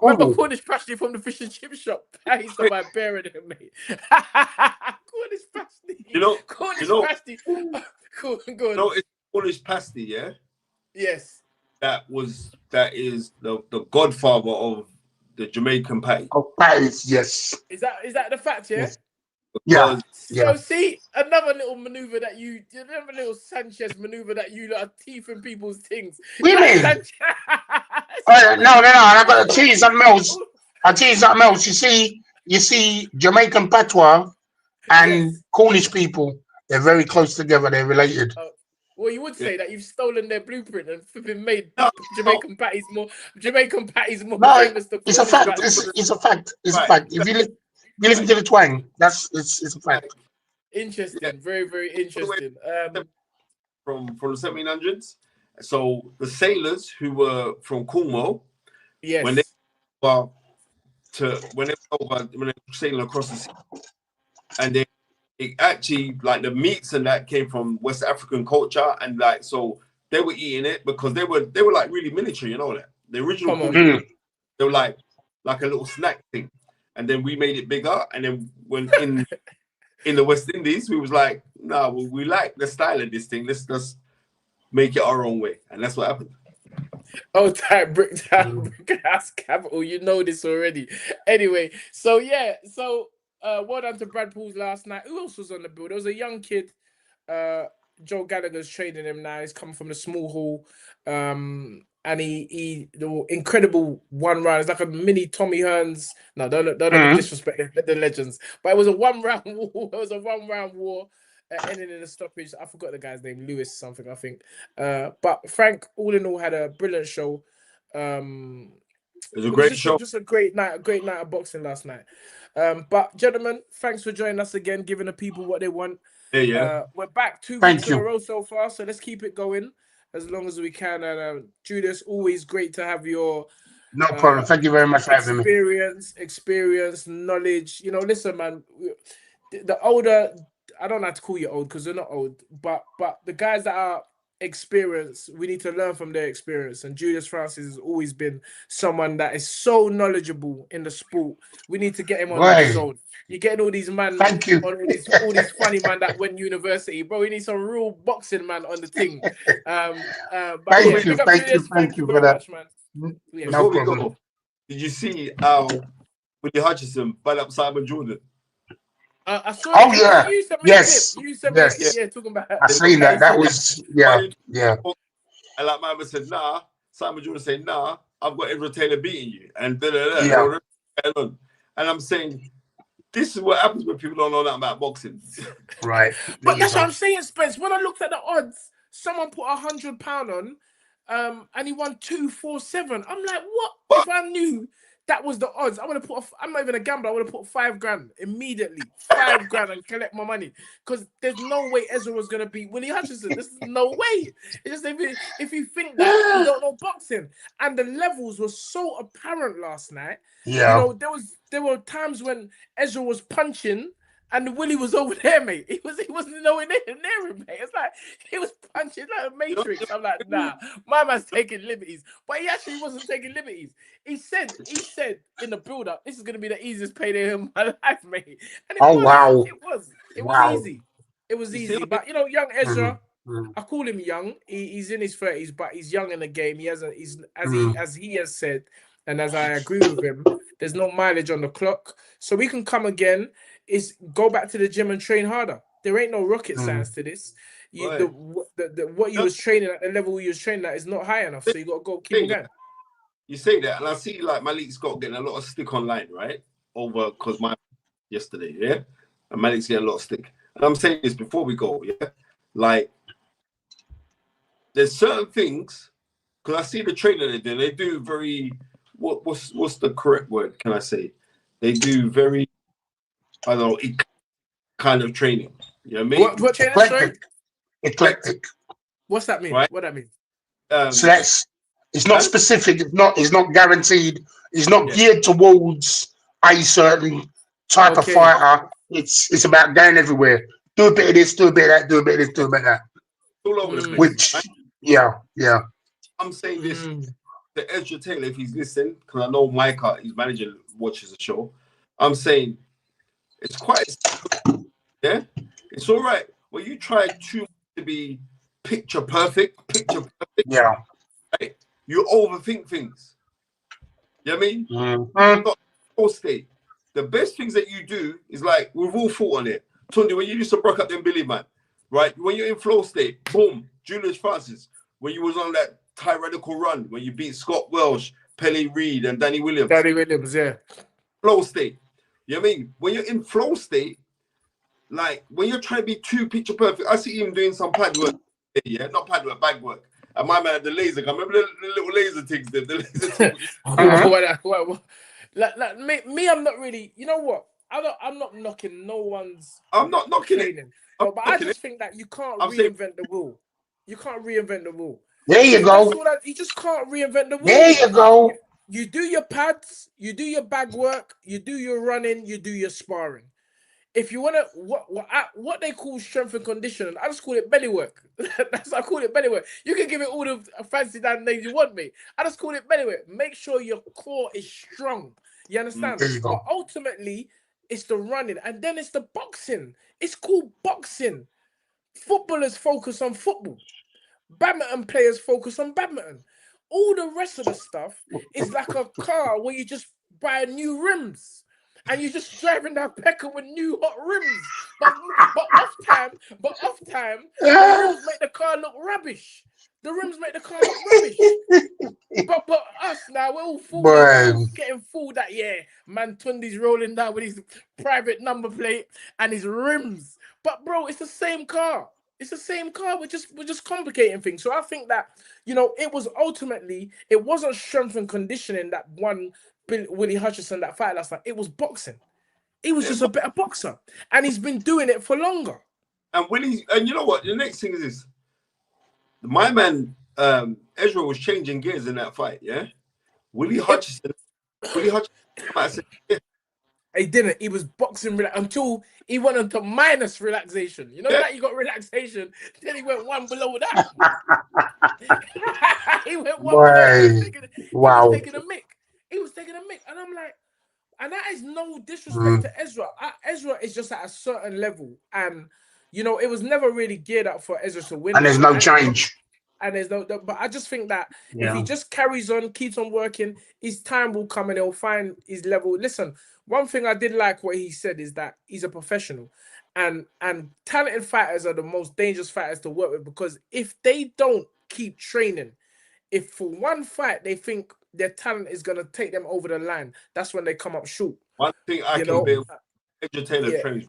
Speaker 1: Remember Cornish pasty from the fish and chip shop? I used to buy bear in it, mate. Cornish pasty. Cornish pasty. Cool, good.
Speaker 2: No, it's Cornish pasty, yeah?
Speaker 1: Yes.
Speaker 2: That is the godfather of the Jamaican patty.
Speaker 3: Oh, patties, yes.
Speaker 1: Is that the fact, yeah?
Speaker 3: Yes.
Speaker 1: So see, another little maneuver that another little Sanchez maneuver that you are teeth in people's things.
Speaker 3: What do you mean? No, I got to tell you something else. I'll tell you something else. You see, Jamaican patois and Cornish people, they're very close together. They're related.
Speaker 1: Well, you would say that you've stolen their blueprint and flipping made Jamaican patties more famous than
Speaker 3: it's a fact. It's a fact. It's a fact. If you listen to the twang, it's a fact.
Speaker 1: Interesting, very, very interesting.
Speaker 2: From the 1700s. So the sailors who were from Cornwall, when they were sailing across the sea, and it actually, like, the meats and that came from West African culture, and like, so they were eating it because they were like really miniature, you know that the original they were like a little snack thing. And then we made it bigger. And then when in the West Indies, we was like, no, we like the style of this thing. Let's just make it our own way. And that's what happened.
Speaker 1: Oh, brick house capital. You know this already. Anyway, so well done to Brad Pauls last night. Who else was on the bill? There was a young kid. Joe Gallagher's training him now. He's come from the small hall. And he the incredible one round. It's like a mini Tommy Hearns. No, don't disrespect the legends. But it was a 1 round war. It was a 1 round war ending in a stoppage. I forgot the guy's name, Lewis something, I think. But Frank, all in all, had a brilliant show.
Speaker 2: It was a great show.
Speaker 1: Just a great night of boxing last night. But gentlemen, thanks for joining us again, giving the people what they want.
Speaker 2: Yeah.
Speaker 1: We're back 2 weeks in a row so far, so let's keep it going as long as we can. And Julius, always great to have your
Speaker 3: no problem. Thank you very much for having me.
Speaker 1: Experience, knowledge. You know, listen, man. The older I don't like to call you old because they're not old, but the guys that are experienced, we need to learn from their experience. And Julius Francis has always been someone that is so knowledgeable in the sport. We need to get him on the zone. You're getting all these man,
Speaker 3: Thank you.
Speaker 1: all these funny man that went university, bro. We need some real boxing man on the thing. But
Speaker 3: thank you
Speaker 1: very much, man. Yeah.
Speaker 2: Before we go, did you see Willie Hutchinson ban up Simon Jordan?
Speaker 1: I saw.
Speaker 3: Oh yeah, yes.
Speaker 1: Yeah, talking about.
Speaker 3: I seen that. That was yeah.
Speaker 2: And like my man said, nah. Simon Jordan said, nah. I've got Ezra Taylor beating you, and and I'm saying, this is what happens when people don't know that about boxing.
Speaker 3: Right.
Speaker 1: But that's what I'm saying, Spence. When I looked at the odds, someone put £100 on, and he won 247. I'm like, what? If I knew that was the odds, I would have put. I'm not even a gambler. I would have put £5 immediately, £5 and collect my money. Because there's no way Ezra was gonna beat Willie Hutchinson. There's no way. It's just if you think that, you don't know boxing. And the levels were so apparent last night.
Speaker 3: Yeah.
Speaker 1: You know, there were times when Ezra was punching and Willie was over there, mate. He wasn't nowhere near him, mate. It's like he was punching like a Matrix. I'm like, nah, my man's taking liberties. But he actually wasn't taking liberties. He said in the build-up, this is gonna be the easiest payday of my life, mate. And it was easy. It was easy. But you know, young Ezra, I call him young. He's in his 30s, but he's young in the game. He hasn't. As he has said, and as I agree with him, there's no mileage on the clock, so we can come again. Is go back to the gym and train harder. There ain't no rocket science to this. What you was training at, the level you was training at, is not high enough. So you got to go keep going.
Speaker 2: You say that, and I see like Malik Scott getting a lot of stick online, right? Over because yesterday, yeah, and Malik's getting a lot of stick. And I'm saying this before we go, yeah, like there's certain things because I see the training they do. They do very what's the correct word? Can I say? They do very, I don't know, kind of training. You know what I mean?
Speaker 1: What training?
Speaker 3: Eclectic.
Speaker 1: What's that mean?
Speaker 2: Right?
Speaker 1: What that mean?
Speaker 3: So it's not specific. It's not guaranteed. It's not geared towards a certain type of fighter. It's about going everywhere. Do a bit of this, do a bit of that, do a bit of this, do a bit of that.
Speaker 2: All over the place.
Speaker 3: Which, right?
Speaker 2: I'm saying this to Ezra Taylor if he's listening, because I know Micah, his manager, watches the show. I'm saying it's quite it's all right. Well, you try too much to be picture perfect.
Speaker 3: Yeah.
Speaker 2: Right? You overthink things. You know what I mean? Not full state. The best things that you do is like we've all thought on it. Tunde, when you used to broke up them Billy man, right? When you're in flow state, boom, Julius Francis. When you was on that tyrannical run, when you beat Scott Welsh, Pelle Reid, and Danny Williams.
Speaker 1: Yeah.
Speaker 2: Flow state. You know what I mean? When you're in flow state, like when you're trying to be too picture perfect, I see him doing some pad work. Yeah, not pad work, bag work. And my man had the laser gun. Remember the little laser things? The laser things.
Speaker 1: Like me, I'm not really. You know what? I'm not knocking no one's.
Speaker 2: I'm not knocking
Speaker 1: training. But I just think that you can't reinvent the wheel. You can't reinvent the wheel.
Speaker 3: There you go.
Speaker 1: You just can't reinvent the wheel.
Speaker 3: There you go.
Speaker 1: You do your pads, you do your bag work, you do your running, you do your sparring. If you want to, what they call strength and conditioning, I just call it belly work. I call it belly work. You can give it all the fancy damn names you want, mate. I just call it belly work. Make sure your core is strong. You understand?
Speaker 3: There you go.
Speaker 1: But ultimately, it's the running, and then it's the boxing. It's called boxing. Footballers focus on football. Badminton players focus on badminton. All the rest of the stuff is like a car where you just buy new rims and you're just driving that pecker with new hot rims. But off time, the rims make the car look rubbish. But us now, we're all fooled. Getting fooled that, man, Tunde's rolling down with his private number plate and his rims. But bro, it's the same car. It's the same car. We're just complicating things. So I think that, you know, it wasn't strength and conditioning that won Willie Hutchinson that fight last night. It was boxing. He was just a better boxer, and he's been doing it for longer.
Speaker 2: And you know what? The next thing is this: my man Ezra was changing gears in that fight. Yeah, Willie Hutchinson. I said,
Speaker 1: He didn't. He was boxing until he went into minus relaxation. You know that you got relaxation. Then he went one below that. He went one below that. He was taking a mick. He was taking a mick. And I'm like, and that is no disrespect to Ezra. Ezra is just at a certain level. And, you know, it was never really geared up for Ezra to win.
Speaker 3: And there's no change.
Speaker 1: And there's no, but I just think that if he just carries on, keeps on working, his time will come and he'll find his level. Listen, one thing I did like what he said is that he's a professional, and talented fighters are the most dangerous fighters to work with, because if they don't keep training, if for one fight they think their talent is gonna take them over the line, that's when they come up short.
Speaker 2: One thing I can be educated trains,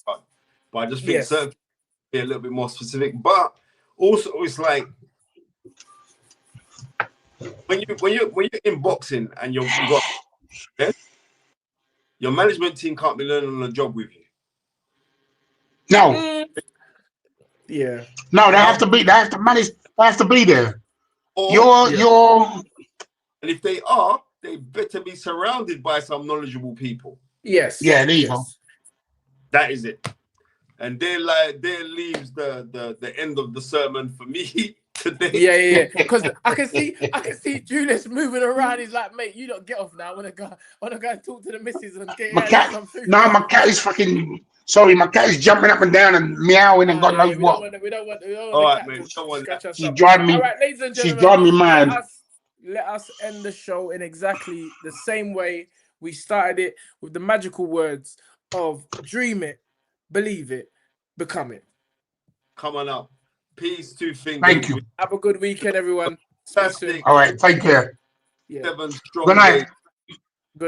Speaker 2: but I just think certain be a little bit more specific. But also, it's like when you're in boxing and you got your management team can't be learning on the job with you.
Speaker 3: No. No, they have to be. They have to manage. They have to be there. You're.
Speaker 2: And if they are, they better be surrounded by some knowledgeable people.
Speaker 1: Yes.
Speaker 3: Yeah, there you go.
Speaker 2: That is it. And there leaves the end of the sermon for me today.
Speaker 1: Yeah. Because I can see Julius moving around. He's like, mate, you don't get off now. I wanna go and talk to the missus and get some food.
Speaker 3: No, my cat is fucking. Sorry, my cat is jumping up and down and meowing and God knows what.
Speaker 1: We don't want
Speaker 2: all right, man.
Speaker 3: She's driving me.
Speaker 1: All right, ladies and gentlemen,
Speaker 3: she's driving me mad.
Speaker 1: Let us end the show in exactly the same way we started it, with the magical words of dream it, believe it, become it.
Speaker 2: Come on up. Peace, two fingers.
Speaker 3: Thank you.
Speaker 1: Have a good weekend, everyone.
Speaker 2: Fantastic.
Speaker 3: All right, take care.
Speaker 1: Yeah.
Speaker 2: 7 strong
Speaker 3: Good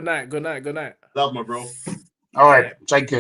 Speaker 3: night.
Speaker 1: Good night.
Speaker 2: Love my bro.
Speaker 3: All right, take care.